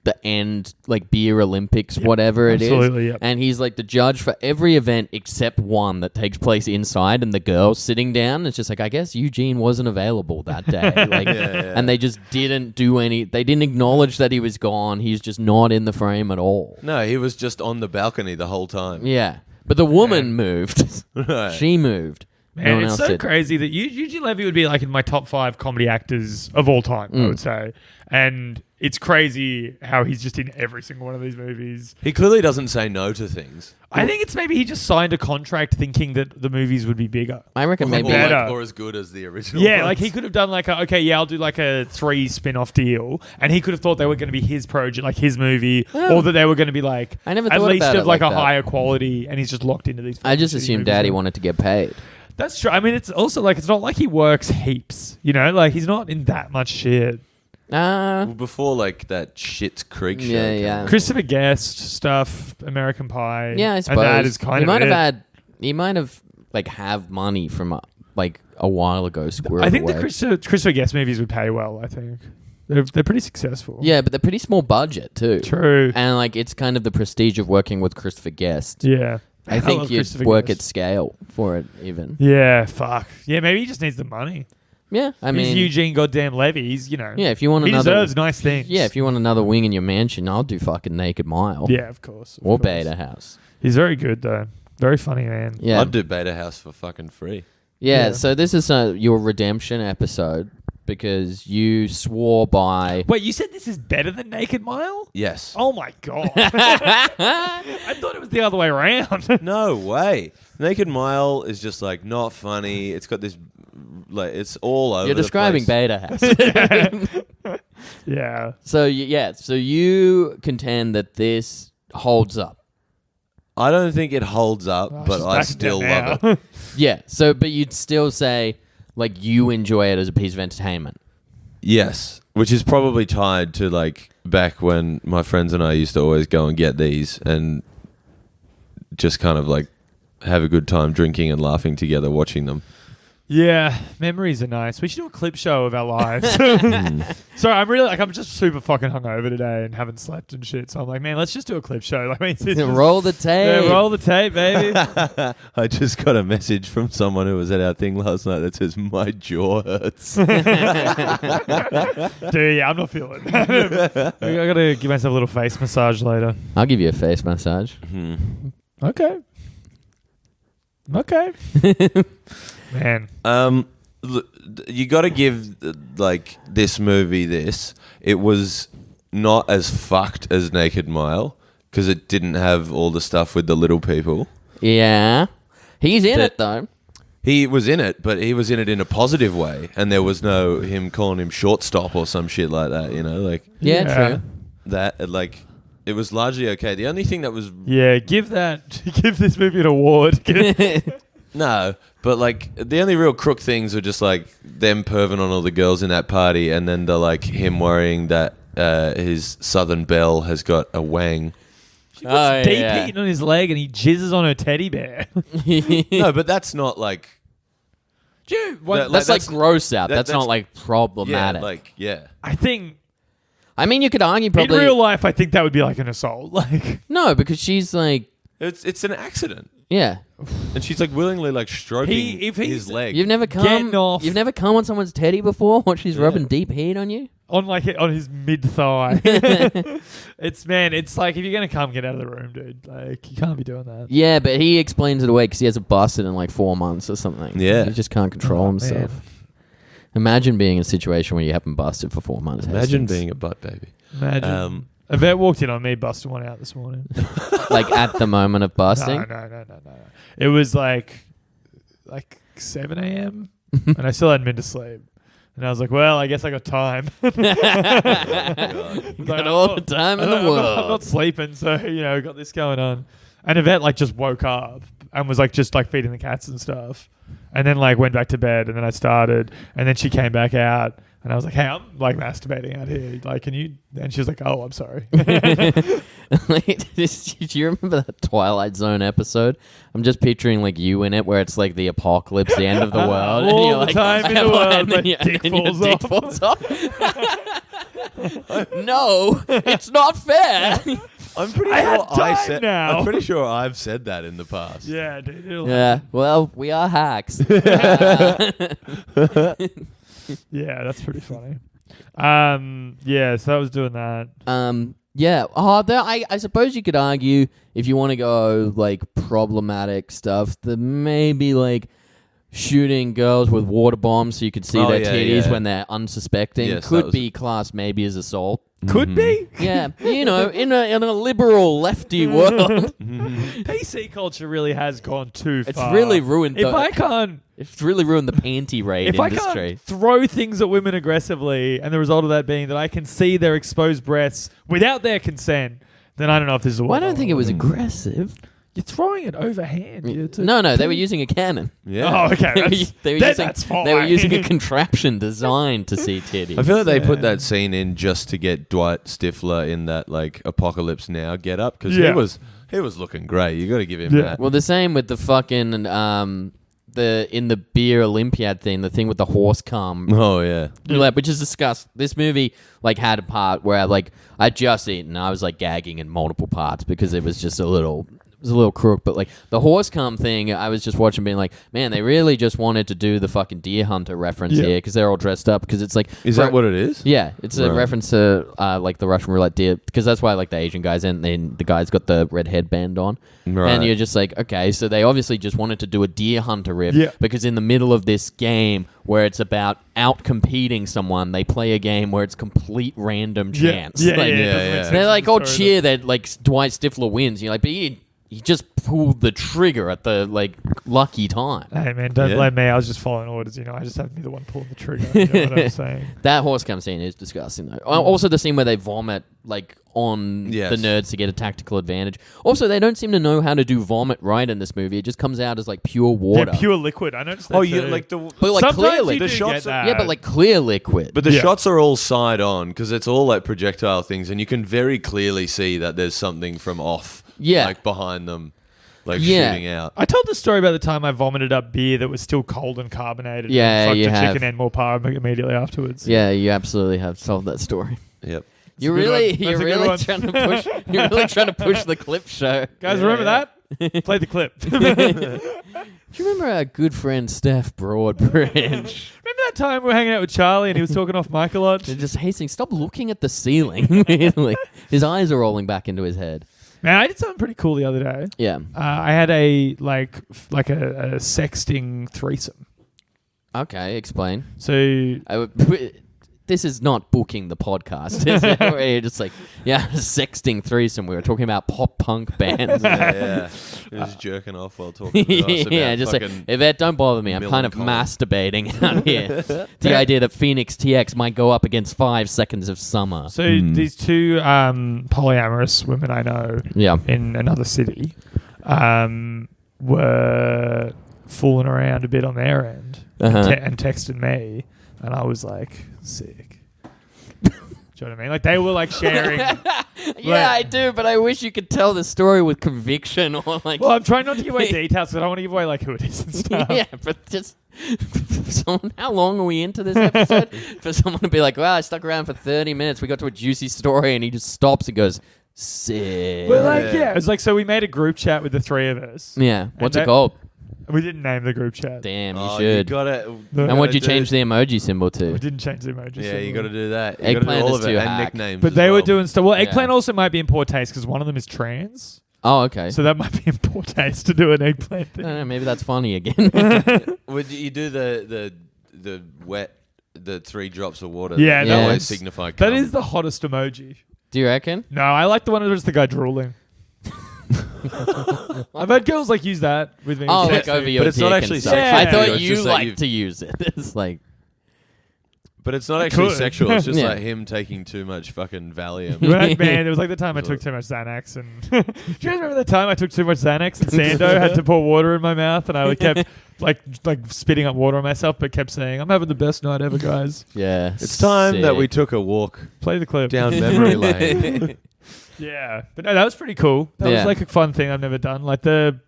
the end, like, beer Olympics, whatever it is. Absolutely, yep. And he's, like, the judge for every event except one that takes place inside, and the girl's sitting down. It's just like, I guess Eugene wasn't available that day. Like, and they just didn't do any... They didn't acknowledge that he was gone. He's just not in the frame at all. No, he was just on the balcony the whole time. Yeah. But the woman moved. Right. She moved. No Man, one it's else so did. crazy that Eugene Levy would be like in my top 5 comedy actors of all time, I would say. And it's crazy how he's just in every single one of these movies. He clearly doesn't say no to things. I think it's maybe he just signed a contract thinking that the movies would be bigger. I reckon maybe... better. Or as good as the original Yeah, ones. like he could have done like I'll do like a 3 spin-off deal, and he could have thought they were going to be his project, like his movie, or that they were going to be like I never at thought least about of it like like a that. higher quality, and he's just locked into these. I just shitty assumed movies Daddy now. wanted to get paid. That's true. I mean, it's also like it's not like he works heaps, you know, like he's not in that much shit. Well, before like that Schitt's Creek show. Yeah, came yeah. out. Christopher Guest stuff, American Pie. Yeah, I suppose. And that is kind he of might it. have had. He might have like have money from like a while ago. Squirrel. I think the away. Christopher Guest movies would pay well. I think they're pretty successful. Yeah, but they're pretty small budget too. True. And like it's kind of the prestige of working with Christopher Guest. Yeah. I love think you'd Christopher work Guest. at scale for it even. Yeah, fuck. Yeah, maybe he just needs the money. Yeah, I He's mean, Eugene goddamn Levy. He's, you know. yeah, if you want he another, deserves nice things. yeah, if you want another wing in your mansion, I'll do fucking Naked Mile. Yeah, of course. of or course. Beta House. He's very good though. Very funny man. Yeah, I'd do Beta House for fucking free. yeah. Yeah. So this is your redemption episode because you swore by. Wait, you said this is better than Naked Mile? Yes. Oh my god! I thought it was the other way around. No way. Naked Mile is just like not funny. It's got this like it's all over. You're the describing place. Beta House. Yeah. So so you contend that this holds up. I don't think it holds up, Oh, but she's I backing still down love now. it. Yeah. So, but you'd still say like you enjoy it as a piece of entertainment. Yes, which is probably tied to like back when my friends and I used to always go and get these and just kind of like have a good time drinking and laughing together watching them. Yeah, memories are nice. We should do a clip show of our lives. Sorry, I'm just super fucking hungover today and haven't slept and shit. So I'm like, man, let's just do a clip show. Like, I mean, it's just, Roll the tape. yeah, roll the tape, baby. I just got a message from someone who was at our thing last night that says my jaw hurts. Dude, yeah, I'm not feeling it. I gotta give myself a little face massage later. I'll give you a face massage. Okay. Man. You got to give like this movie this. It was not as fucked as Naked Mile because it didn't have all the stuff with the little people. Yeah. He's in it though. He was in it, but he was in it in a positive way, and there was no him calling him shortstop or some shit like that. You know, like Yeah, Yeah. true. that. Like it was largely okay. The only thing that was Yeah, give this movie an award. no, but like the only real crook things were just like them perving on all the girls in that party, and then the like him worrying that his Southern Belle has got a wang. She puts deep heat on his leg and he jizzes on her teddy bear. No, but that's not like Dude, That's like gross out. That's not like yeah, problematic. like yeah. I think I mean, you could argue probably in real life, I think that would be like an assault. Like, no, because she's like, It's an accident, yeah. and she's like willingly like stroking if he's- his leg. You've never come. Getting off. You've never come on someone's teddy before. What she's rubbing deep heat on you. on his mid thigh. It's like if you're gonna come, get out of the room, dude. Like you can't be doing that. Yeah, but he explains it away because he hasn't busted in like 4 months or something. Yeah. He just can't control Oh, himself. man. Imagine being in a situation where you haven't busted for 4 months. Imagine Hastings. being a butt baby. Imagine. Yvette walked in on me busting one out this morning. like at the moment of busting. No. It was like 7 a.m. and I still hadn't been to sleep. And I was like, well, I guess I got time. Got all the time in the world. I'm not sleeping, so, got this going on. And Yvette like just woke up and was like just like feeding the cats and stuff, and then like went back to bed, and then I started, and then she came back out, and I was like, hey, I'm like masturbating out here, like, can you? And she was like, oh, I'm sorry. Do you remember that Twilight Zone episode? I'm just picturing like you in it, where it's like the apocalypse, the end of the world, and All you're the like, time in the world, and then my your dick dick falls falls off. No, it's not fair. I'm pretty I sure had I time said. now. I'm pretty sure I've said that in the past. Yeah, dude. Yeah, well, we are hacks. Yeah, that's pretty funny. Yeah, so I was doing that. Yeah. Oh, I suppose you could argue, if you want to go like problematic stuff, that maybe like shooting girls with water bombs so you could see their titties when they're unsuspecting could be classed maybe as assault. Could be. Yeah, you know, in a liberal lefty world, PC culture really has gone too it's far. really ruined. It's really ruined the panty raid If I industry. can't throw things at women aggressively, and the result of that being that I can see their exposed breasts without their consent, then I don't know if this is a. Well, I don't think it was aggressive. You're throwing it overhand. No, they were using a cannon. Yeah. Oh, okay. That's fine. They were using a contraption designed to see titties. I feel like they put that scene in just to get Dwight Stifler in that like Apocalypse Now get up, because he was looking great. You got to give him that. Well, the same with the fucking in the beer Olympiad thing, the thing with the horse cum. Oh yeah. Like, which is discussed. This movie like had a part where I just eaten. I was like gagging in multiple parts because it was just a little crook. But like the horse cum thing, I was just watching being like, man, they really just wanted to do the fucking Deer Hunter reference here, because they're all dressed up, because it's like, is that what it is? Yeah, it's a reference to like the Russian roulette deer, because that's why like the Asian guys and then the guy's got the red headband on. Right. And you're just like, okay, so they obviously just wanted to do a Deer Hunter riff, because in the middle of this game where it's about out competing someone, they play a game where it's complete random chance. They're like all cheer that like Dwight Stifler wins. You're like, but he just pulled the trigger at the like lucky time. Hey man, don't blame me. I was just following orders. You know, I just had to be the one pulling the trigger. You know what I'm saying? That horse cum scene is disgusting though. Also, the scene where they vomit like on the nerds to get a tactical advantage. Also, they don't seem to know how to do vomit right in this movie. It just comes out as like pure water. Yeah, pure liquid. I noticed that. Oh, too. yeah, like but like sometimes clear you liquid. do The shots get are- that. Yeah, but like clear liquid. But the shots are all side on, because it's all like projectile things, and you can very clearly see that there's something from off, like behind them, like shooting out. I told the story about the time I vomited up beer that was still cold and carbonated. Yeah, and you fucked a have. chicken and more par immediately afterwards. Yeah, you absolutely have told that story. Yep. You're a good really, one. you're That's a good really one. trying to push. You're really trying to push the clip show. Guys, remember that? Play the clip. Do you remember our good friend Steph Broadbridge? Remember that time we were hanging out with Charlie and he was talking off mic a lot? They're just Hastings, stop looking at the ceiling. Like, his eyes are rolling back into his head. Man, I did something pretty cool the other day. Yeah. I had a a sexting threesome. Okay, explain. So This is not booking the podcast, is it? Where you're just like, sexting threesome. We were talking about pop punk bands. Yeah. He was jerking off while talking to us about Yeah, just like, fucking Yvette, don't bother me. I'm kind of Millen masturbating out here. The idea that Phoenix TX might go up against 5 Seconds of Summer. So these two polyamorous women I know in another city were fooling around a bit on their end and texted me, and I was like, sick. Do you know what I mean? Like they were like sharing. I do, but I wish you could tell the story with conviction or like. Well, I'm trying not to give away details because I don't want to give away like who it is and stuff. Yeah, but just someone. How long are we into this episode? For someone to be like, "Well, I stuck around for 30 minutes. We got to a juicy story," and he just stops and goes, "Sick." Well, like it was like so we made a group chat with the three of us. Yeah, what's And it called? We didn't name the group chat. Damn, you You should. got it. And And what'd you change the emoji symbol We to? didn't change the emoji. Yeah, symbol. you got to do that. You Eggplant gotta do all is of it, too and hack. nicknames. But as they were well. doing stuff. Well, Yeah. Eggplant also might be in poor taste because one of them is trans. Oh, okay. So that might be in poor taste to do an eggplant I thing. don't know, maybe that's funny again. Would you do the wet, the 3 drops of water? Yeah, that always was- signify. That cum. is the hottest emoji. Do you reckon? No, I like the one where it's the guy drooling. I've had girls like use that with me. Oh, with like texting. over your But it's not dick actually and stuff. sexy. I Yeah. thought It's you just that liked you've- to use it. It's like, But it's not actually could. sexual. It's just Yeah. like him taking too much fucking Valium. Right, man, it was like the time I took too much Xanax. And do you guys remember the time I took too much Xanax and Sando had to pour water in my mouth and I kept like spitting up water on myself, but kept saying, "I'm having the best night ever, guys." Yeah. It's time that we sick. took a walk Play the clip. down memory lane. Yeah, but no, that was pretty cool. That Yeah. was like a fun thing I've never done. Like the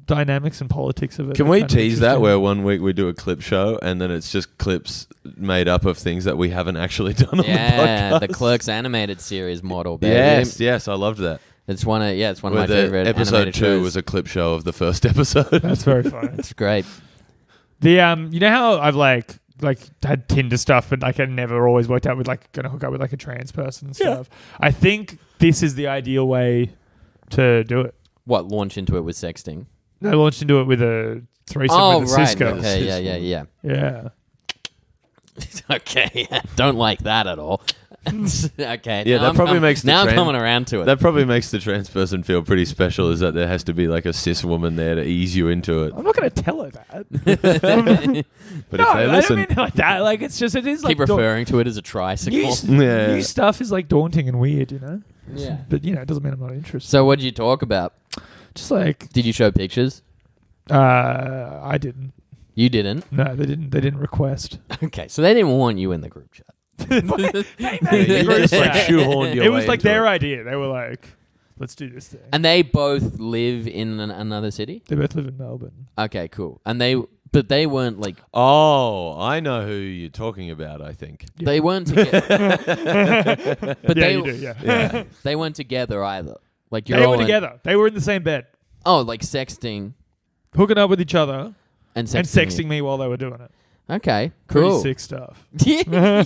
dynamics and politics of it. Can are we kind of tease that interesting. where one week we do a clip show and then it's just clips made up of things that we haven't actually done on Yeah, the the podcast? Clerks animated series model, baby. Yes, I loved that. It's one of it's one of Where my the favorite episode animated 2 shows. was a clip show of the first episode. That's very funny. It's great. The you know how I've like had Tinder stuff, but like I never always worked out with like gonna hook up with like a trans person and stuff. I think this is the ideal way to do it. What, launch into it with sexting? I launched into it with a threesome Oh, with a right. Cisco. Okay, yeah. Yeah. Okay, don't like that at all. Okay. Yeah, now that I'm probably com- makes the now I'm trans- coming around to it. That probably makes the trans person feel pretty special, is that there has to be like a cis woman there to ease you into it. I'm not gonna tell her that. But No, if they I listen, don't mean like that. Like it is like Keep referring to it as a tricycle. Yeah. new stuff is like daunting and weird, you know. Yeah. But you know, it doesn't mean I'm not interested. So what did you talk about? Just like Did you show pictures? I didn't. You didn't. No, they didn't. They didn't request. Okay, so they didn't want you in the group chat. Hey, man, you group just like chat. shoehorned your It way was like into their it. idea. They were like, "Let's do this thing." And they both live in another city? They both live in Melbourne. Okay, cool. And they weren't like Oh, I know who you're talking about, I think. they weren't together. But Yeah, they you do. Yeah. Yeah. they weren't together either. Like you're They all were in- together. They were in the same bed, Oh, like sexting hooking up with each other and sexting. and sexting me while they were doing it. Okay, Pretty cool. sick stuff. Yeah,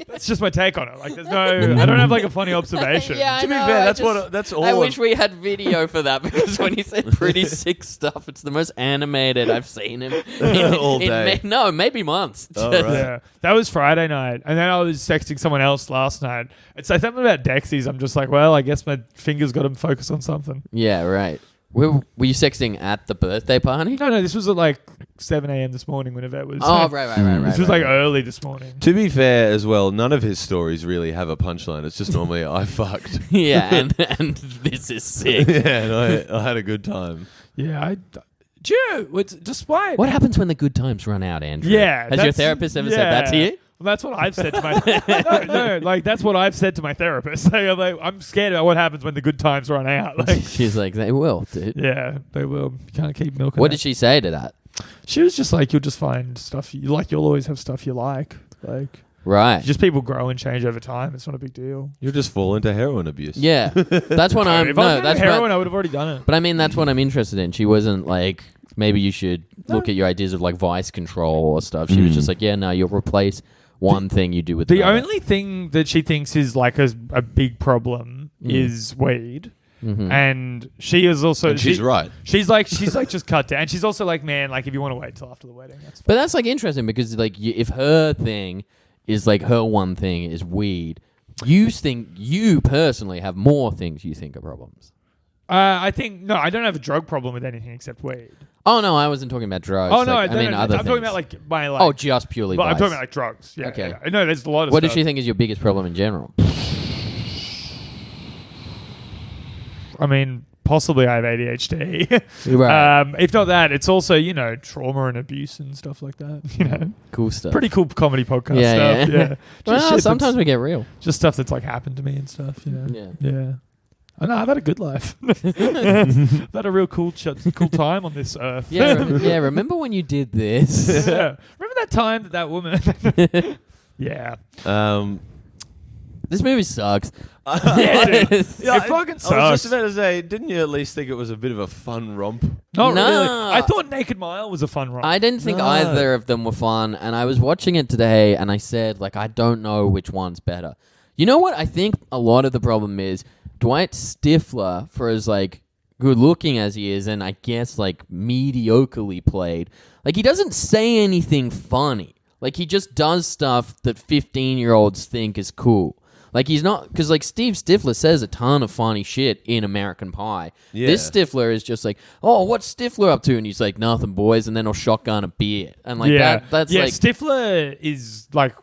That's just my take on it. Like, there's no. I don't have like a funny observation. I To be know, fair, I that's all. I of- wish we had video for that because when he said pretty sick stuff, it's the most animated I've seen him All day. maybe months. Oh, right. Yeah, that was Friday night, and then I was texting someone else last night. It's like something about Dexies. I'm just like, well, I guess my fingers got to focus on something. Yeah, right. Were you sexting at the birthday party? No, this was at like 7 a.m. this morning when Yvette was. Oh, right. This was like early this morning. To be fair as well, none of his stories really have a punchline. It's just normally I fucked. Yeah, and this is sick. Yeah, and I had a good time. Yeah, it's despite. What happens when the good times run out, Andrew? Yeah, Has your that's- therapist ever said that to yeah. you? Well, that's what I've said to my no, like that's what I've said to my therapist. I'm scared about what happens when the good times run out. Like, She's like, they will, dude. yeah, they will. You can't keep milking. What that. did she say to that? She was just like, you'll just find stuff you like. You'll always have stuff you like. Like, Right. just people grow and change over time. It's not a big deal. You'll just fall into heroin abuse. Yeah, that's what I'm. If I No, was that's heroin, what. I would have already done it. But I mean, that's what I'm interested in. She wasn't like, maybe you should look at your ideas of like vice control or stuff. She was just like, yeah, no, you'll replace one thing you do with The another. only thing that she thinks is like a big problem is weed. Mhm. And she is also. And she's right. She's like just cut down. And she's also like, man, like if you want to wait till after the wedding, that's fine. But that's like interesting because like if her thing is like her one thing is weed, you personally have more things you think are problems. I think no, I don't have a drug problem with anything except weed. Oh no, I wasn't talking about drugs. Oh no, like, I mean other I'm talking things. about like my like. Oh, just purely. but I'm vice. talking about like drugs. Yeah. Okay. Yeah. No, there's a lot of. What stuff. does she think is your biggest problem in general? I mean, possibly I have ADHD. Right. If not that, it's also trauma and abuse and stuff like that. Cool stuff. Pretty cool comedy podcast Yeah, stuff. yeah. Yeah. Well, shit sometimes that's- we get real. just stuff that's like happened to me and stuff. Yeah. Yeah. I know. I've had a good life. I've had a real cool time on this earth. Yeah, remember when you did this? Yeah. Remember that time that woman? Yeah. This movie sucks. Yeah, dude. It It fucking I was sucks. just about to say, didn't you at least think it was a bit of a fun romp? Not No. really. I thought Naked Mile was a fun ride. I didn't think No. either of them were fun, and I was watching it today, and I said, like, I don't know which one's better. You know what? I think a lot of the problem is Dwight Stifler, for as, like, good-looking as he is, and I guess, like, mediocrely played, like, he doesn't say anything funny. Like, he just does stuff that 15-year-olds think is cool. Like, he's not... Because, like, Steve Stifler says a ton of funny shit in American Pie. Yeah. This Stifler is just like, oh, what's Stifler up to? And he's like, nothing, boys. And then he'll shotgun a beer. And, like, that's yeah, like... Stifler is like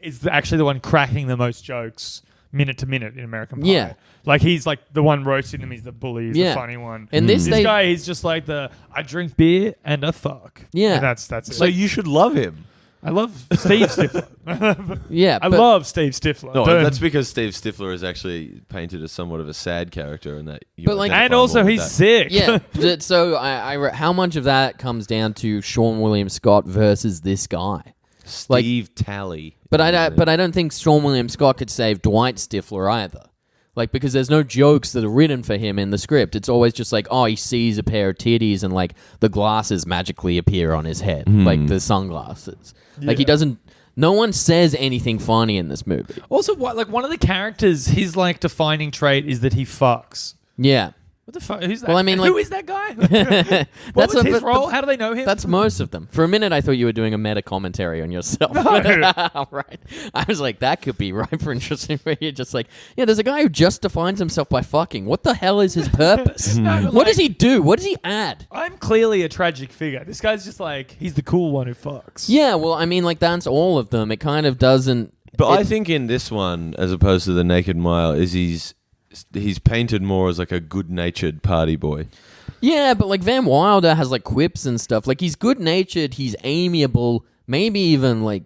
is actually the one cracking the most jokes minute to minute in American Pie. Yeah. Like he's like the one roasting him. He's the bully. He's the funny one. And this guy, he's just like I drink beer and I fuck. Yeah. And that's it. So you should love him. I love Steve Stifler. Yeah, I love Steve Stifler. No, Don't- that's because Steve Stifler is actually painted as somewhat of a sad character, and that. You But, like- identify and also more with he's that. sick. Yeah. So how much of that comes down to Sean William Scott versus this guy? Steve Talley. But I don't think Sean William Scott could save Dwight Stifler either. Like, because there's no jokes that are written for him in the script. It's always just like, oh, he sees a pair of titties and like the glasses magically appear on his head, like the sunglasses. Like he doesn't. No one says anything funny in this movie. Also, one of the characters, his like defining trait is that he fucks. Yeah. What the fuck? Who's that? Well, I mean, who like- is that guy? That's what was his but- role? How do they know him? That's most of them. For a minute, I thought you were doing a meta commentary on yourself. No. Right. I was like, that could be ripe for interesting. Where you're just like, yeah, there's a guy who just defines himself by fucking. What the hell is his purpose? No, but What like- does he do? What does he add? I'm clearly a tragic figure. This guy's just like he's the cool one who fucks. Yeah, well, I mean, like that's all of them. It kind of doesn't. But I it- think in this one, as opposed to the Naked Mile, is he's painted more as like a good-natured party boy. Yeah, but like Van Wilder has like quips and stuff. Like he's good natured, he's amiable, maybe even like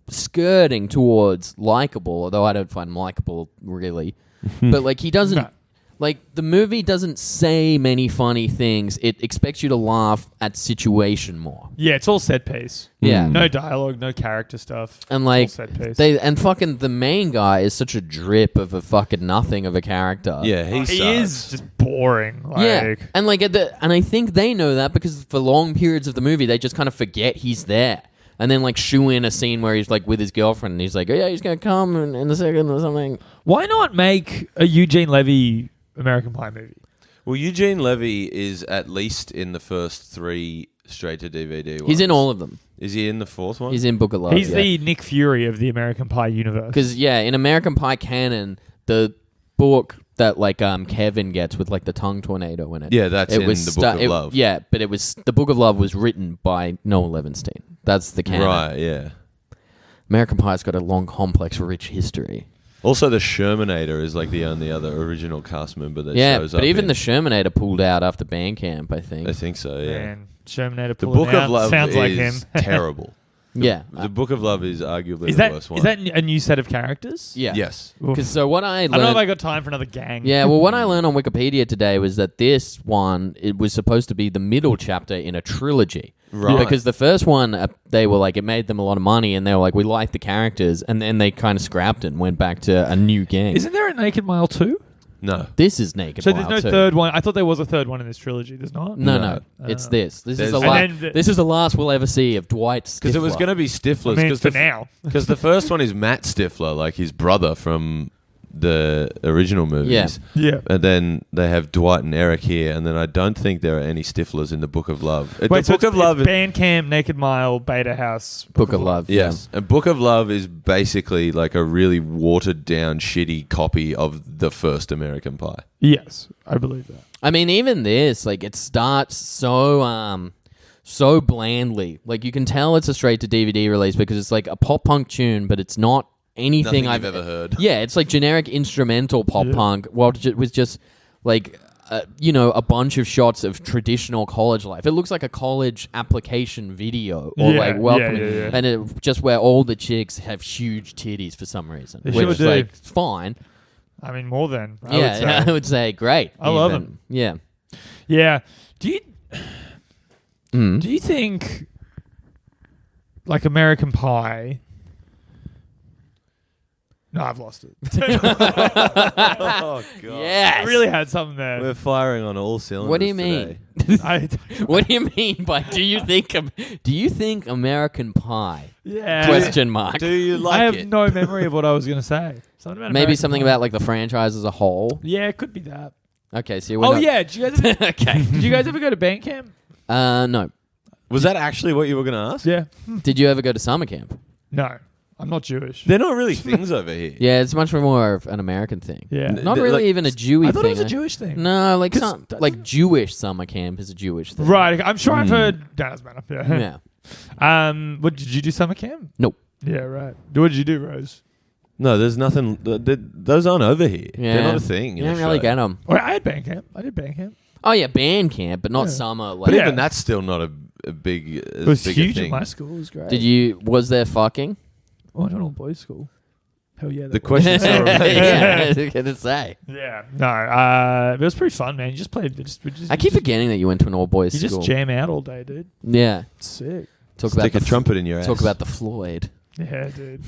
skirting towards likable, although I don't find him likable really. But like he doesn't No. like the movie doesn't say many funny things. It expects you to laugh at situation more. Yeah, it's all set piece. Yeah. No dialogue, no character stuff. And It's like all set piece. and fucking the main guy is such a drip of a fucking nothing of a character. Yeah, he sucks. is just boring. Like, Yeah, and like and I think they know that because for long periods of the movie they just kind of forget he's there, and then like shoe in a scene where he's like with his girlfriend and he's like, oh yeah, he's gonna come in a second or something. Why not make a Eugene Levy American Pie movie? Well, Eugene Levy is at least in the first 3 straight-to-DVD ones. He's in all of them. Is he in the 4th one? He's in Book of Love. He's the Nick Fury of the American Pie universe. because in American Pie canon, the book that like Kevin gets with like the tongue tornado in it. Yeah, that's in the Book of Love. Yeah, but it was the Book of Love was written by Noel Levinstein. That's the canon. Right, yeah. American Pie's got a long, complex, rich history. Also, the Shermanator is like the only other original cast member that Yeah, shows up. but even in- the Shermanator pulled out after Bandcamp, I think. I think so, yeah. Man, Shermanator The pulling Book out. of Love sounds is like him. terrible. Yeah. The Book of Love is arguably Is the that worst one. is that a new set of characters? Yeah. Yes. Oof. Because so what I I don't know if learned... I got time for another gang. Yeah, well, what I learned on Wikipedia today was that this one, it was supposed to be the middle chapter in a trilogy. Right. Because the first one, they were like, it made them a lot of money, and they were like, we like the characters, and then they kind of scrapped it and went back to a new gang. Isn't there a Naked Mile 2? No. This is Naked So Mile there's no too. third one. I thought there was a third one in this trilogy. There's not? No, No. it's this. This is There's- the And then this is the last we'll ever see of Dwight Stifler. Because it was going to be I Stifler's. mean, Because for now. Because the first one is Matt Stifler, like his brother from the original movies. Yeah. And then they have Dwight and Eric here, and then I don't think there are any Stiflers in the Book of Love. The Wait, so Book of Love, it's Bandcamp, Naked Mile, Beta House, Book of Love. yes, and Book of Love is basically like a really watered down, shitty copy of the first American Pie. Yes, I believe that. I mean, even this, like, it starts so blandly. Like, you can tell it's a straight to DVD release because it's like a pop punk tune, but it's not anything Nothing I've you've ever heard. Yeah, it's like generic instrumental pop Yeah. punk. Well, it was just like a bunch of shots of traditional college life. It looks like a college application video or Yeah, like welcoming, yeah. and it just where all the chicks have huge titties for some reason, They which sure is do. like it's fine. I mean, more than. I Yeah, would say. I would say great. I love even. them. Yeah. Yeah. Do you Mm. do you think like American Pie? No, I've lost it. Oh, God. Yes. I really had something there. We're firing on all cylinders. What do you mean? today. I, What do you mean by do you think American Pie? yeah. Question mark. Do you like I have it? no memory of what I was going to say. Something about Maybe American something Pie. about like the franchise as a whole. Yeah, it could be that. Okay, so Oh yeah, did you guys ever, okay. did you guys ever go to band camp? No. Was that actually what you were going to ask? Yeah. Did you ever go to summer camp? No, I'm not Jewish. They're not really things over here. Yeah, it's much more of an American thing. Yeah. Not Th- really like- even a Jewy I thought thing. it was a Jewish thing. No, like 'Cause some that like doesn't- Jewish summer camp is a Jewish thing. Right. I'm sure I've heard. That doesn't matter. Yeah. Yeah. What did you do summer camp? Nope. Yeah, right. What did you do, Rose? No, there's nothing. Those aren't over here. Yeah. They're not a thing. You in don't really Australia. get them. Well, I had band camp. I did band camp. Oh yeah, band camp, but not Yeah. summer. But Like, Yeah. even that's still not a big. It was big a huge thing. at my school. It was great. did you? Was there fucking? Oh, I don't know, boys' school. Hell yeah. The question still remains. Yeah, I was gonna say. Yeah. No, it was pretty fun, man. You just played. I keep forgetting that you went to an all boys You school. just jam out all day, dude. Yeah. Sick. Talk Stick about a trumpet in your ass. Talk about the Floyd. Yeah, dude.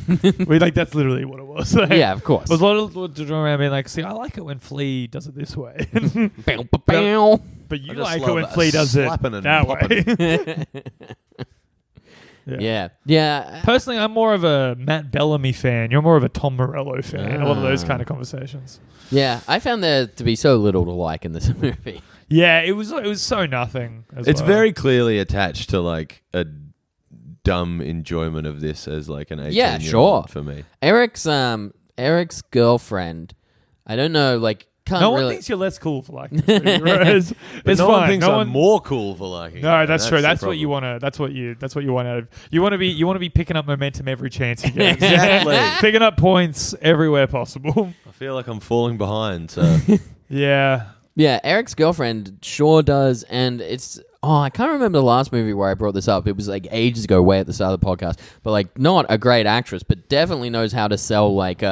That's literally what it was. Yeah, of course. It was a lot of going around being like, see, I like it when Flea does it this way. Bow, bow, bow. But you I just like it love when a Flea does it slapping and that popping. way. Yeah. Personally, I'm more of a Matt Bellamy fan. You're more of a Tom Morello fan. A lot of those Ah. kind of conversations. Yeah, I found there to be so little to like in this movie. Yeah, it was so nothing. It's very clearly attached to like a dumb enjoyment of this as like an 18-year-old Yeah, sure. for me. Eric's girlfriend. I don't know, like can't No one really. thinks you're less cool for liking this movie, Rose. But It's no fine. one thinks No I'm one- more cool for liking it. No, and that's true. the That's what you problem. want to. That's what you want out of. You want to be picking up momentum every chance you get. Exactly. Picking up points everywhere possible. I feel like I'm falling behind. So Yeah. Yeah, Eric's girlfriend sure does, and it's. Oh, I can't remember the last movie where I brought this up. It was like ages ago, way at the start of the podcast. But like, not a great actress, but definitely knows how to sell like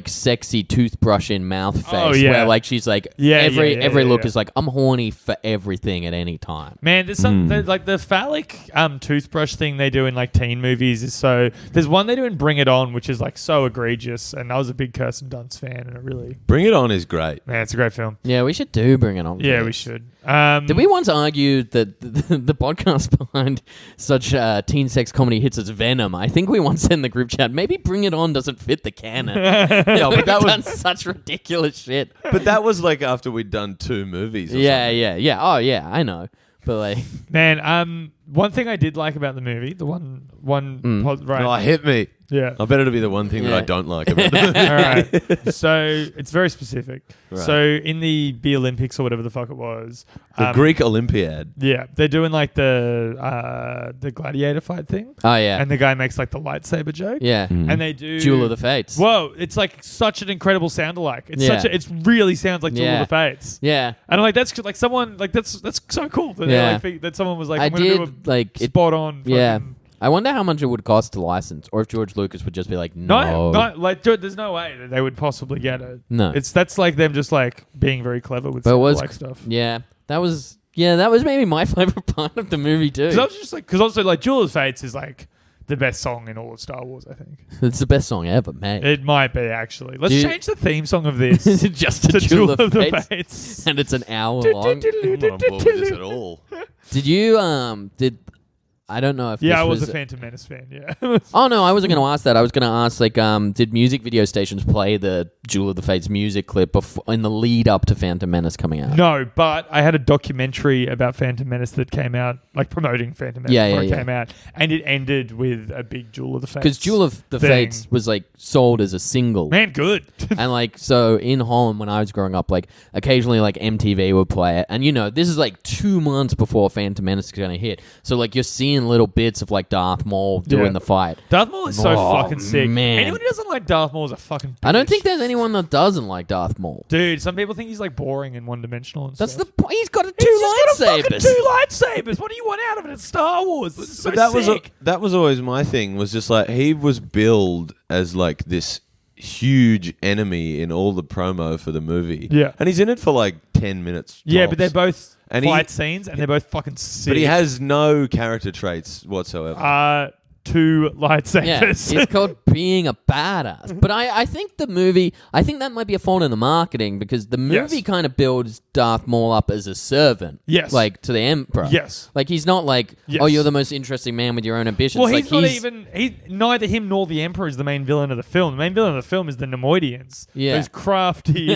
sexy toothbrush in mouth face. Oh, yeah. Where like she's like every look yeah. is like I'm horny for everything at any time. Man, there's some like the phallic toothbrush thing they do in like teen movies is so. There's one they do in Bring It On, which is like so egregious, and I was a big Kirsten Dunst fan, and it really, Bring It On is great. man, it's a great film. Yeah, we should do Bring It On. Yeah, please. we should. Did we once argue that the podcast behind such teen sex comedy hits as Venom? I think we once said in the group chat, maybe Bring It On doesn't fit the canon. Yeah, but that We've done was such ridiculous shit. but that was like after we'd done 2 movies. Or Yeah. Oh, yeah, I know. But like, Man, one thing I did like about the movie, the one right, something. Oh, hit me. yeah. I bet it'll be the one thing that I Yeah. don't like about the movie. All right. So it's very specific. Right. So in the Olympics or whatever the fuck it was, The Greek Olympiad. yeah, they're doing like the gladiator fight thing, oh yeah, and the guy makes like the lightsaber joke, yeah. and they do Duel of the Fates. Whoa, it's like such an incredible sound alike. It's Yeah. it really sounds like Duel Yeah. of the Fates. Yeah, And I'm like, that's like someone like that's so cool that, Yeah. that someone was like, I I'm gonna do did like a it. spot on. Yeah. fucking- I wonder how much it would cost to license, or if George Lucas would just be like, No, no, like, dude, there's no way that they would possibly get it. no. That's like them just like being very clever with But it was like stuff. Yeah, that was maybe my favorite part of the movie too. Because I was just like, because also like Duel of Fates is like the best song in all of Star Wars. I think It's the best song ever made. it might be actually. Let's Do you- change the theme song of this Just to a Duel of the Fates, Fates. and it's an hour long. I'm not on board with this at all. Did you I don't know if Yeah, this I was a Phantom Menace fan. Yeah. Oh no, I wasn't going to ask that. I was going to ask like, did music video stations play the Duel of the Fates music clip in the lead up to Phantom Menace coming out? No, but I had a documentary about Phantom Menace that came out, like promoting Phantom Menace Yeah, before yeah, it came out, and it ended with a big Duel of the Fates. Because Duel of the thing. Fates was like sold as a single. Man, good. And like, so in Holland when I was growing up, like occasionally like MTV would play it, and you know this is like 2 months before Phantom Menace is going to hit, so like you're seeing little bits of like Darth Maul doing Yeah. the fight. Darth Maul is so Oh, fucking sick. man. Anyone who doesn't like Darth Maul is a fucking bitch. I don't think there's anyone that doesn't like Darth Maul. Dude, some people think he's like boring and one-dimensional and That's stuff. the point. He's got He's two just got a fucking lightsabers. 2 lightsabers. What do you want out of it? It's Star Wars. This is so But sick. that was always my thing. Was just like he was billed as like this huge enemy in all the promo for the movie. Yeah. and he's in it for like 10 minutes. Yeah, tops. but they're both And fight scenes, and they're both fucking sick. But he has no character traits whatsoever. 2 Yeah, lightsabers. it's called being a badass. But I think the movie, I think that might be a fault in the marketing because the movie Yes. kind of builds Darth Maul up as a servant. Yes. Like to the Emperor. Yes. Like he's not like, Yes. oh, you're the most interesting man with your own ambitions. Well, like, he's not even. Neither him nor the Emperor is the main villain of the film. The main villain of the film is the Nemoidians. Yeah. Those crafty.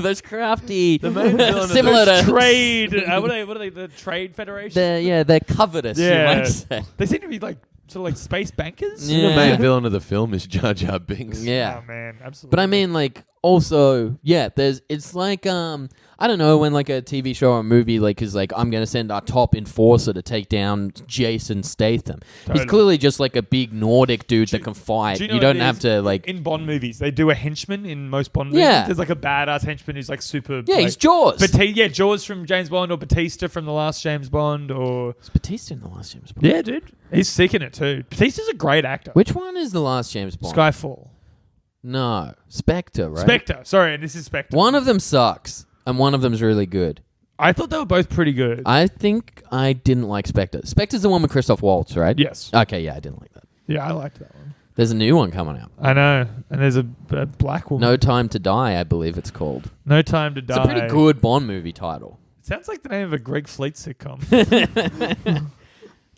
those crafty, main villain of similar those to trade. What are they? The Trade Federation. they're covetous. You Yeah. might say. They seem to be like sort of like space bankers. Yeah. The main villain of the film is Jar Jar Binks. Yeah. Oh man, absolutely. But I mean, like, Also, yeah, it's like I don't know, when like a TV show or a movie like is like, I'm gonna send our top enforcer to take down Jason Statham. Totally. He's clearly just like a big Nordic dude that can fight. Do You know don't what it have is? to like. In Bond movies, they do a henchman in most Bond movies. Yeah. There's like a badass henchman who's like super. Yeah, like, he's Jaws. Jaws from James Bond, or Batista from the last James Bond, or Is Batista in the last James Bond? yeah, dude, he's sick in it too. Batista's a great actor. Which one is the last James Bond? Skyfall, No, Spectre, right? Spectre. Sorry, this is Spectre. One of them sucks, and one of them's really good. I thought they were both pretty good. I think I didn't like Spectre. Spectre's the one with Christoph Waltz, right? Yes. Okay, yeah, I didn't like that. Yeah, I liked that one. There's a new one coming out. I know, and there's a black woman. No Time to Die, I believe it's called. No Time to Die. It's a pretty good Bond movie title. Sounds like the name of a Greg Fleet sitcom.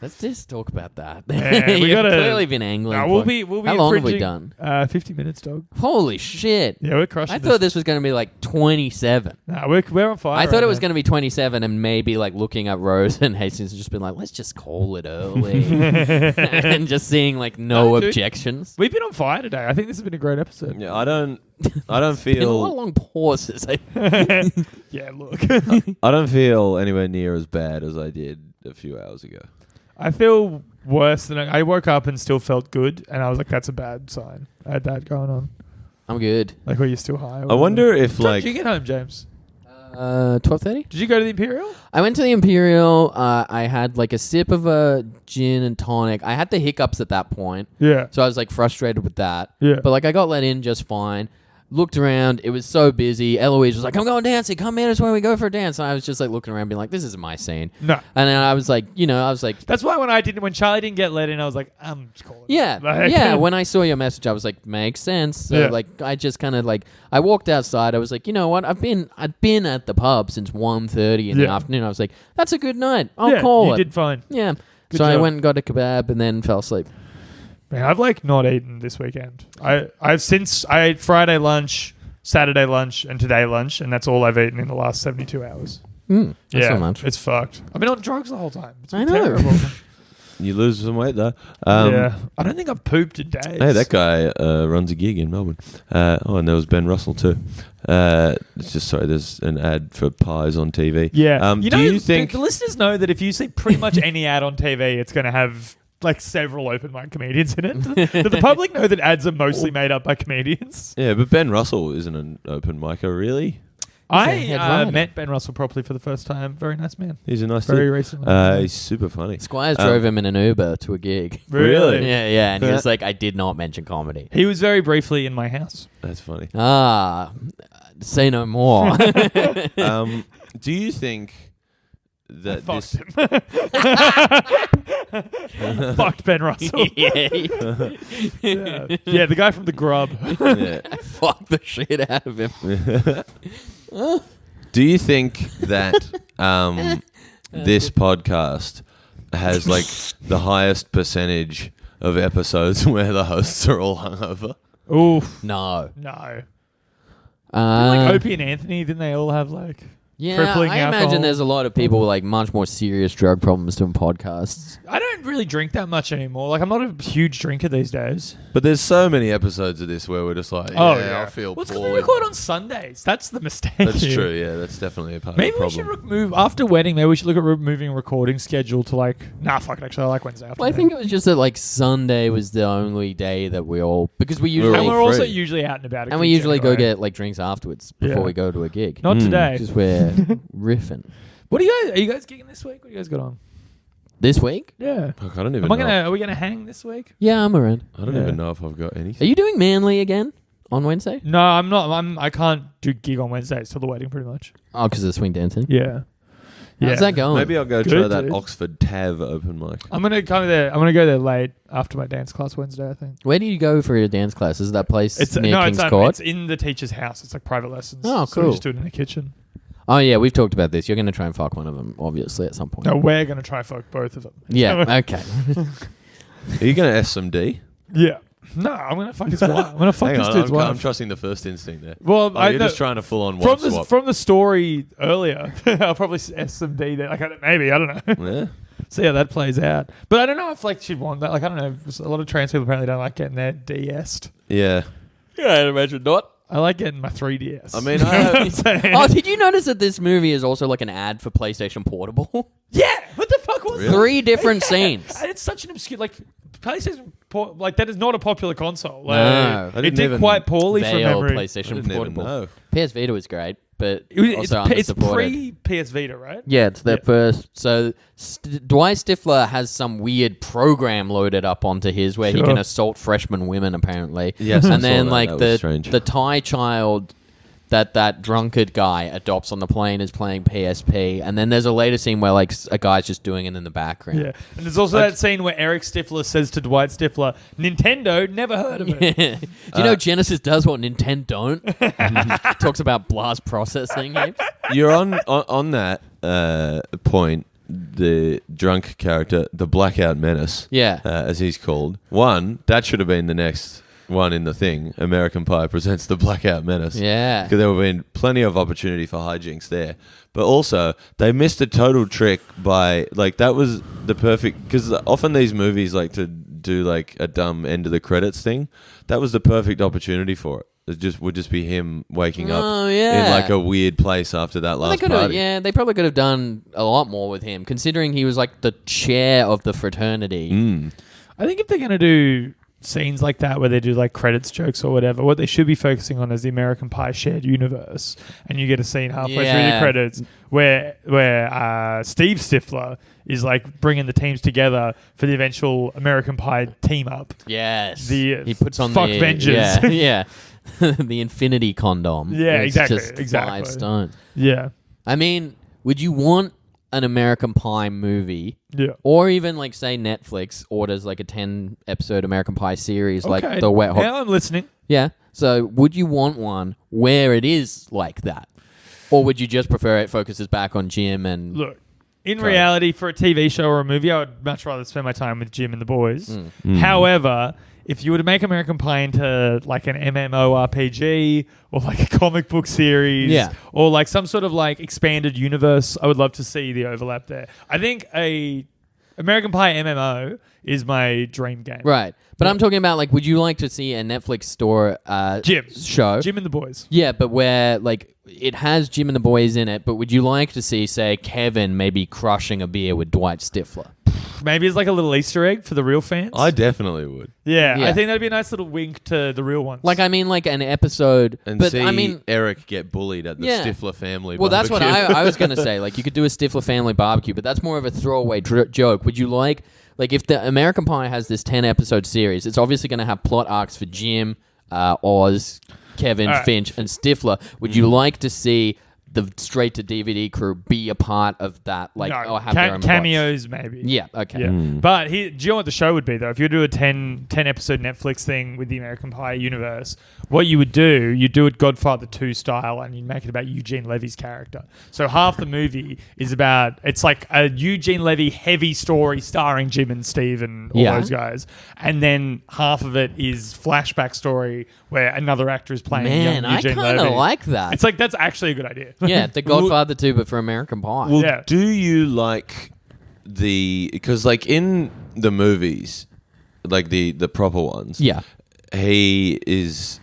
Let's just talk about that. Yeah, we You've gotta- clearly been angling. No, we'll for- be How long have we infringing, done? 50 minutes, dog. Holy shit! Yeah, we're crushing. I thought this was going to be like 27. Nah, we're on fire. I thought it was going going to be 27, and maybe like looking at Rose and Hastings and just been like, let's just call it early, and just seeing like no No, dude. objections. We've been on fire today. I think this has been a great episode. Yeah, I don't Been a lot of feel long pauses. Yeah, look. I don't feel anywhere near as bad as I did a few hours ago. I feel worse than I woke up and still felt good, and I was like, that's a bad sign. I had that going on. I'm good. Like, were you still high? I wonder if What time like did you get home, James? 12:30. Did you go to the Imperial? I went to the Imperial. I had like a sip of a gin and tonic. I had the hiccups at that point, Yeah. so I was like frustrated with that. Yeah. But like I got let in just fine. Looked around, it was so busy. Eloise was like, I'm going dancing, come in, it's where we go for a dance. And I was just like looking around being like, this isn't my scene. No. And then I was like, That's why when Charlie didn't get let in, I was like, I'm just calling. yeah, it. Like- yeah. When I saw your message, I was like, makes sense. So Yeah. like I just kind of like, I walked outside, I was like, you know what, I'd been at the pub since 1:30 in the Yeah. afternoon. I was like, that's a good night, I'll Yeah, call you it. did fine. Yeah. Good So I job. went and got a kebab and then fell asleep. Man, I've like not eaten this weekend. I ate Friday lunch, Saturday lunch, and today lunch, and that's all I've eaten in the last 72 hours. That's Yeah, not much. it's fucked. I've been on drugs the whole time. It's I been know. terrible. you lose some weight though. Yeah, I don't think I've pooped in days. Hey, that guy runs a gig in Melbourne. And there was Ben Russell too. It's just sorry, there's an ad for pies on TV. Yeah. Do you think? the listeners know that if you see pretty much any ad on TV, it's going to have like several open mic comedians in it? Does the public know that ads are mostly made up by comedians? Yeah, but Ben Russell isn't an open micer, really. I headliner. met Ben Russell properly for the first time. Very nice man. He's a nice Very dude. recently. He's super funny. Squires drove him in an Uber to a gig. Really? Yeah, and he was like, I did not mention comedy. He was very briefly in my house. That's funny. Say no more. Do you think that Fucked this? him. Fucked Ben Russell. yeah. Yeah, the guy from The Grub. Yeah. Fuck the shit out of him. Do you think that this podcast has like the highest percentage of episodes where the hosts are all hungover? Oof. No. No. Like Opie and Anthony, didn't they all have like... Yeah, crippling I alcohol? imagine there's a lot of people with like much more serious drug problems doing podcasts. I don't really drink that much anymore. Like, I'm not a huge drinker these days. But there's so many episodes of this where we're just like, I feel Well, it's 'cause we poorly. record on Sundays. That's the mistake. That's here. true. Yeah, that's definitely a part Maybe of the we should problem. move after wedding. Maybe we should look at moving recording schedule to like. Nah, fuck it. Actually, I like Wednesday afternoon. Well, I think it was just that like Sunday was the only day that we all because we We're usually and all we're also free. usually out and about. and we usually go anyway. get like drinks afterwards before Yeah. we go to a gig. Not today. Because we're riffing. What are you guys gigging this week? What do you guys got on? This week? Yeah. Fuck, I don't even Am I know. are we gonna hang this week? Yeah, I'm around. I don't Yeah. even know if I've got Are anything. you doing Manly again on Wednesday? No, I'm not. I can't do gig on Wednesdays till the wedding, pretty much. Oh, because of swing dancing. Yeah. How's that going? Maybe I'll go Good, try that dude. Oxford TAV open mic. I'm gonna come there. I'm gonna go there late after my dance class Wednesday. I think. Where do you go for your dance class? Is that place near King's Court? It's in the teacher's house. It's like private lessons. Oh, So we cool. just do it in the kitchen. Oh yeah, we've talked about this. You're going to try and fuck one of them, obviously, at some point. No, we're gonna try fuck both of them. Yeah. Okay. Are you going to SMD? Yeah. No, I'm gonna fuck his wife. I'm gonna fuck Hang this on, dude's I'm wife. trusting the first instinct there. Well, You're just trying to full on from wife the swap. from the story earlier. I'll probably SMD there. Like maybe I don't know. Yeah. See how that plays out. But I don't know if like she'd want that. Like I don't know. A lot of trans people apparently don't like getting their DS'd. Yeah. Yeah, I'd imagine not. I like getting my 3DS. I mean, I Oh, did you notice that this movie is also like an ad for PlayStation Portable? yeah. What the fuck was Really? that? 3 different scenes. And it's such an obscure, like PlayStation, like that is not a popular console. Like, No. I it didn't did even quite poorly from Veil memory. PlayStation didn't even Portable. know. PS Vita was great, but It's also undersupported. pre-PS Vita, right? Yeah, it's their Yeah. first. So Dwight Stifler has some weird program loaded up onto his where he Sure. can assault freshman women, apparently. Yes, I and then saw that. like That was the strange. Thai child that drunkard guy adopts on the plane is playing PSP, and then there's a later scene where like a guy's just doing it in the background. Yeah. And there's also that scene where Eric Stifler says to Dwight Stifler, "Nintendo, never heard of it." Do you know Genesis does what Nintendo don't? Talks about blast processing heaps. You're on that point. The drunk character, the Blackout Menace, Yeah. as he's called. One that should have been the next one in the thing. American Pie presents the Blackout Menace. Yeah. Because there would have been plenty of opportunity for hijinks there. But also, they missed a total trick by, like, that was the perfect... Because often these movies like to do, like, a dumb end of the credits thing. That was the perfect opportunity for it. It would just be him waking up Oh, yeah. in, like, a weird place after that Well, last they could've- party. yeah, they probably could have done a lot more with him, considering he was like the chair of the fraternity. Mm. I think if they're going to do scenes like that where they do like credits jokes or whatever, what they should be focusing on is the American Pie shared universe, and you get a scene halfway through the Yeah. credits where Steve Stifler is like bringing the teams together for the eventual American Pie team up. Yes, The, he puts on fuck the Avengers. Yeah, yeah. The infinity condom. Yeah, It's exactly, just exactly. 5 stones. Yeah, I mean, would you want an American Pie movie, yeah. or even like say Netflix orders like a 10 episode American Pie series, like Okay, the Wet Hot? now I'm listening. Yeah. So would you want one where it is like that, or would you just prefer it focuses back on Jim and Look, in Sorry. reality, for a TV show or a movie, I would much rather spend my time with Jim and the boys. Mm. However, if you were to make American Pie into like an MMORPG or like a comic book series, Yeah. or like some sort of like expanded universe, I would love to see the overlap there. I think a American Pie MMO is my dream game. right? But I'm talking about like, would you like to see a Netflix store Jim. show? Jim and the boys. Yeah, but where like it has Jim and the boys in it, but would you like to see, say, Kevin maybe crushing a beer with Dwight Stifler? Maybe it's like a little Easter egg for the real fans. I definitely would. yeah, Yeah. I think that'd be a nice little wink to the real ones. Like, I mean, like an episode. And but see I mean, Eric get bullied at the Yeah. Stifler family well, that's what barbecue. I was going to say. Like, you could do a Stifler family barbecue, but that's more of a throwaway joke. Would you like, if the American Pie has this 10 episode series, it's obviously going to have plot arcs for Jim, Oz, Kevin, All right. Finch, and Stifler. Would you like to see the straight to DVD crew be a part of that? Like, no, or have their own plots? cameos, maybe. Yeah, okay. Yeah. Mm. But do you know what the show would be, though? If you do a 10 episode Netflix thing with the American Pie universe, what you would do, you'd do it Godfather 2 style, and you'd make it about Eugene Levy's character. So half the movie is about, it's like a Eugene Levy heavy story starring Jim and Steve and all Yeah. those guys. And then half of it is flashback story where another actor is playing Man, young I Eugene kind Levy. of like that. It's like, that's actually a good idea. Yeah, The Godfather 2, but for American Pie. Well, Yeah. do you like because like in the movies, like the proper ones, yeah. he is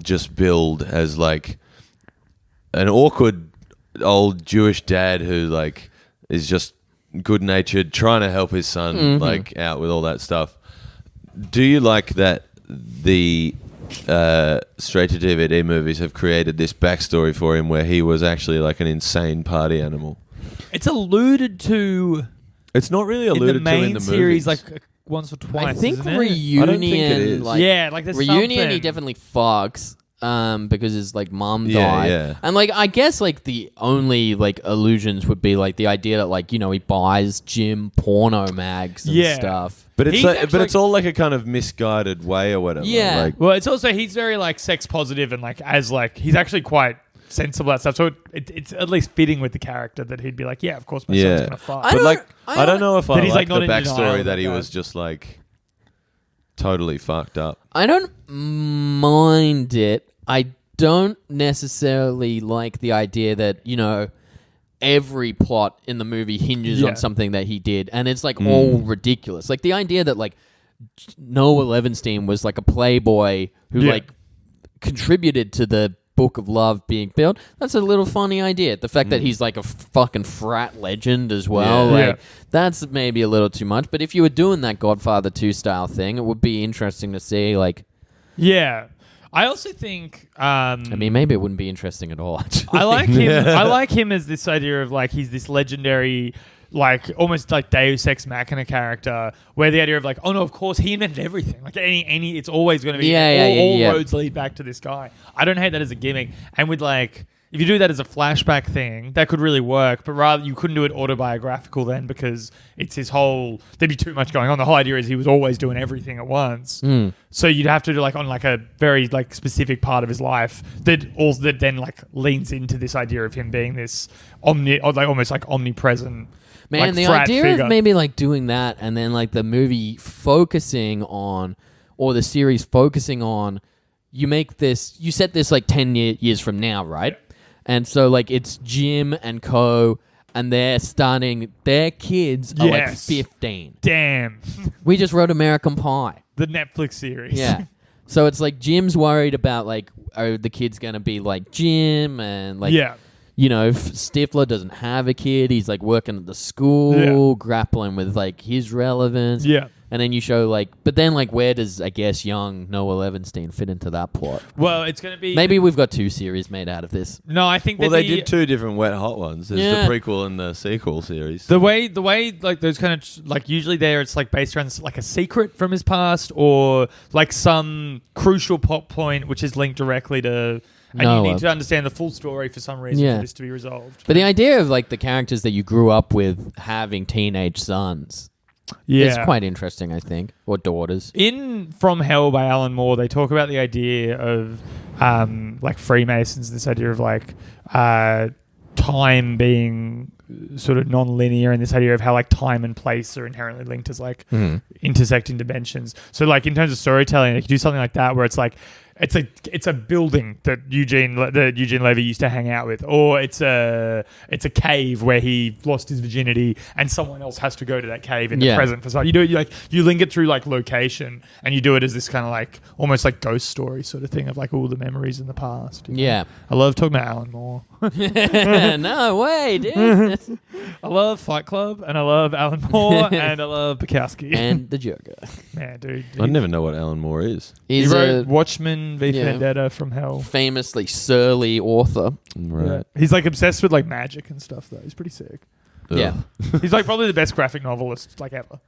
just billed as like an awkward old Jewish dad who like is just good natured, trying to help his son like out with all that stuff. Do you like that the straight to DVD movies have created this backstory for him where he was actually like an insane party animal? It's alluded to It's not really in alluded the main to in the series movies. like once or twice. I think isn't it? Reunion. I don't think it is. Like, yeah, like there's Reunion, he something. definitely fucks because his like mom Yeah, died. yeah. And like I guess like the only like allusions would be like the idea that like, you know, he buys Jim porno mags and Yeah. stuff. But it's He's like, actually- but it's all like a kind of misguided way or whatever. Yeah. Like, Well, it's also he's very like sex positive and like as like he's actually quite sensible at stuff. So it's at least fitting with the character that he'd be like, yeah, of course my son's Yeah. gonna fuck. I but don't- like I I don't don't- know if I That he's, like like, the not in denial backstory of that he that. was just like totally fucked up. I don't mind it. I don't necessarily like the idea that, you know, every plot in the movie hinges Yeah. on something that he did, and it's like all ridiculous. Like the idea that like Noah Levinstein was like a playboy who Yeah. like contributed to the Book of Love being built. That's a little funny idea. The fact that he's like a fucking frat legend as well, Yeah. like that's maybe a little too much. But if you were doing that Godfather 2 style thing, it would be interesting to see. Like, Yeah. I also think. I mean, maybe it wouldn't be interesting at all. Actually. I like him. I like him as this idea of like he's this legendary, like almost like Deus Ex Machina character, where the idea of like, oh no, of course he invented everything. Like any, it's always going to be all roads lead back to this guy. I don't hate that as a gimmick. And with like, if you do that as a flashback thing, that could really work. But rather, you couldn't do it autobiographical then because it's his whole. There'd be too much going on. The whole idea is he was always doing everything at once. So you'd have to do like on like a very like specific part of his life that then like leans into this idea of him being this almost like omnipresent. Man, like, the frat idea figure. of maybe like doing that and then like the movie focusing on, or the series focusing on, you set this like 10 years from now, right? And so like it's Jim and Co. and they're starting, their kids are like 15. Damn. We just wrote American Pie. The Netflix series. Yeah. So it's like Jim's worried about like, are the kids going to be like Jim? And like, you know, Stifler doesn't have a kid. He's like working at the school, grappling with like his relevance. Yeah. And then you show like, but then like, where does I guess young Noah Levinstein fit into that plot? Well, it's going to be... Maybe we've got 2 series made out of this. No, I think Well, they did 2 different Wet Hot ones. There's the prequel and the sequel series. The way like those kind of like usually it's like based around like a secret from his past or like some crucial plot point which is linked directly to... And you need to understand the full story for some reason for this to be resolved. But the idea of like the characters that you grew up with having teenage sons is quite interesting, I think. Or daughters. In From Hell by Alan Moore, they talk about the idea of like Freemasons, this idea of like time being sort of non-linear, and this idea of how like time and place are inherently linked as like intersecting dimensions. So like in terms of storytelling, you can do something like that where it's like it's a building that Eugene Levy used to hang out with, or it's a cave where he lost his virginity, and someone else has to go to that cave in the present for something. You link it through like location, and you do it as this kind of like almost like ghost story sort of thing of like all the memories in the past. Yeah, I love talking about Alan Moore. No way, dude. I love Fight Club, and I love Alan Moore, and I love Bukowski and the Joker. Man, dude, I never know what Alan Moore is. He wrote Watchmen, V for Vendetta, From Hell. Famously surly author. Right. Yeah. He's like obsessed with like magic and stuff though. He's pretty sick. Ugh. Yeah. He's like probably the best graphic novelist like ever.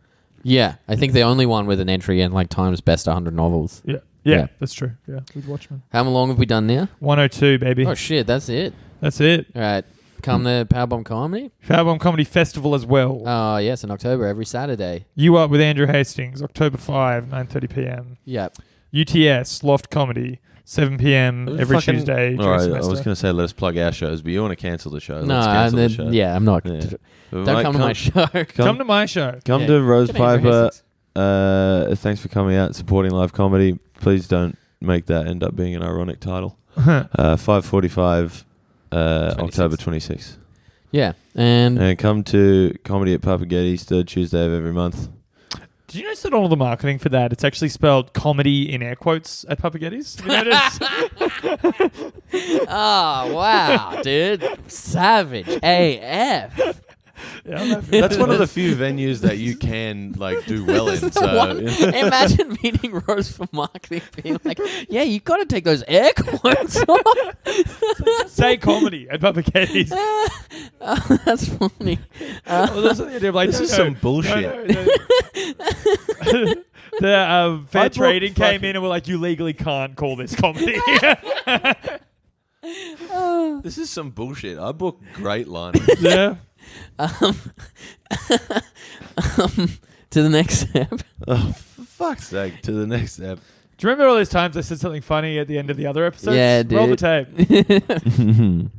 Yeah, I think the only one with an entry in like Times Best 100 novels. Yeah, that's true. Yeah, with Watchmen. How long have we done now? 102, baby. Oh shit, that's it. That's it. All right, come the Powerbomb Comedy. Powerbomb Comedy Festival as well. Oh yes, in October every Saturday. You Up with Andrew Hastings, October 5, 9:30 p.m. Yep. UTS Loft Comedy, 7 p.m. every Tuesday. All right, I was going to say let us plug our shows, but you want to cancel the show? No, Let's cancel the show. Yeah, I'm not. Yeah. Don't come to my show. Come to my show. Come to Rose Piper. Thanks for coming out, supporting live comedy. Please don't make that end up being an ironic title. 5:45, October 26th. Yeah, and come to comedy at Papa Getty's, third Tuesday of every month. Did you notice that all the marketing for that, it's actually spelled comedy in air quotes at Papa Getty's? Have you noticed? Oh, wow, dude. Savage AF. Yeah, That's one of the few venues that you can like do well in. So Imagine meeting Rose for marketing, being like, "Yeah, you got to take those air quotes off." Say comedy at Papa Getty's. Oh, that's funny. Well, that's the idea of like, this is some bullshit. The Fair Trading came in and were like, "You legally can't call this comedy." This is some bullshit. I book great liners. Yeah. To the next step. Oh, for fuck's sake! To the next step. Do you remember all those times I said something funny at the end of the other episodes? Yeah, dude. Roll the tape.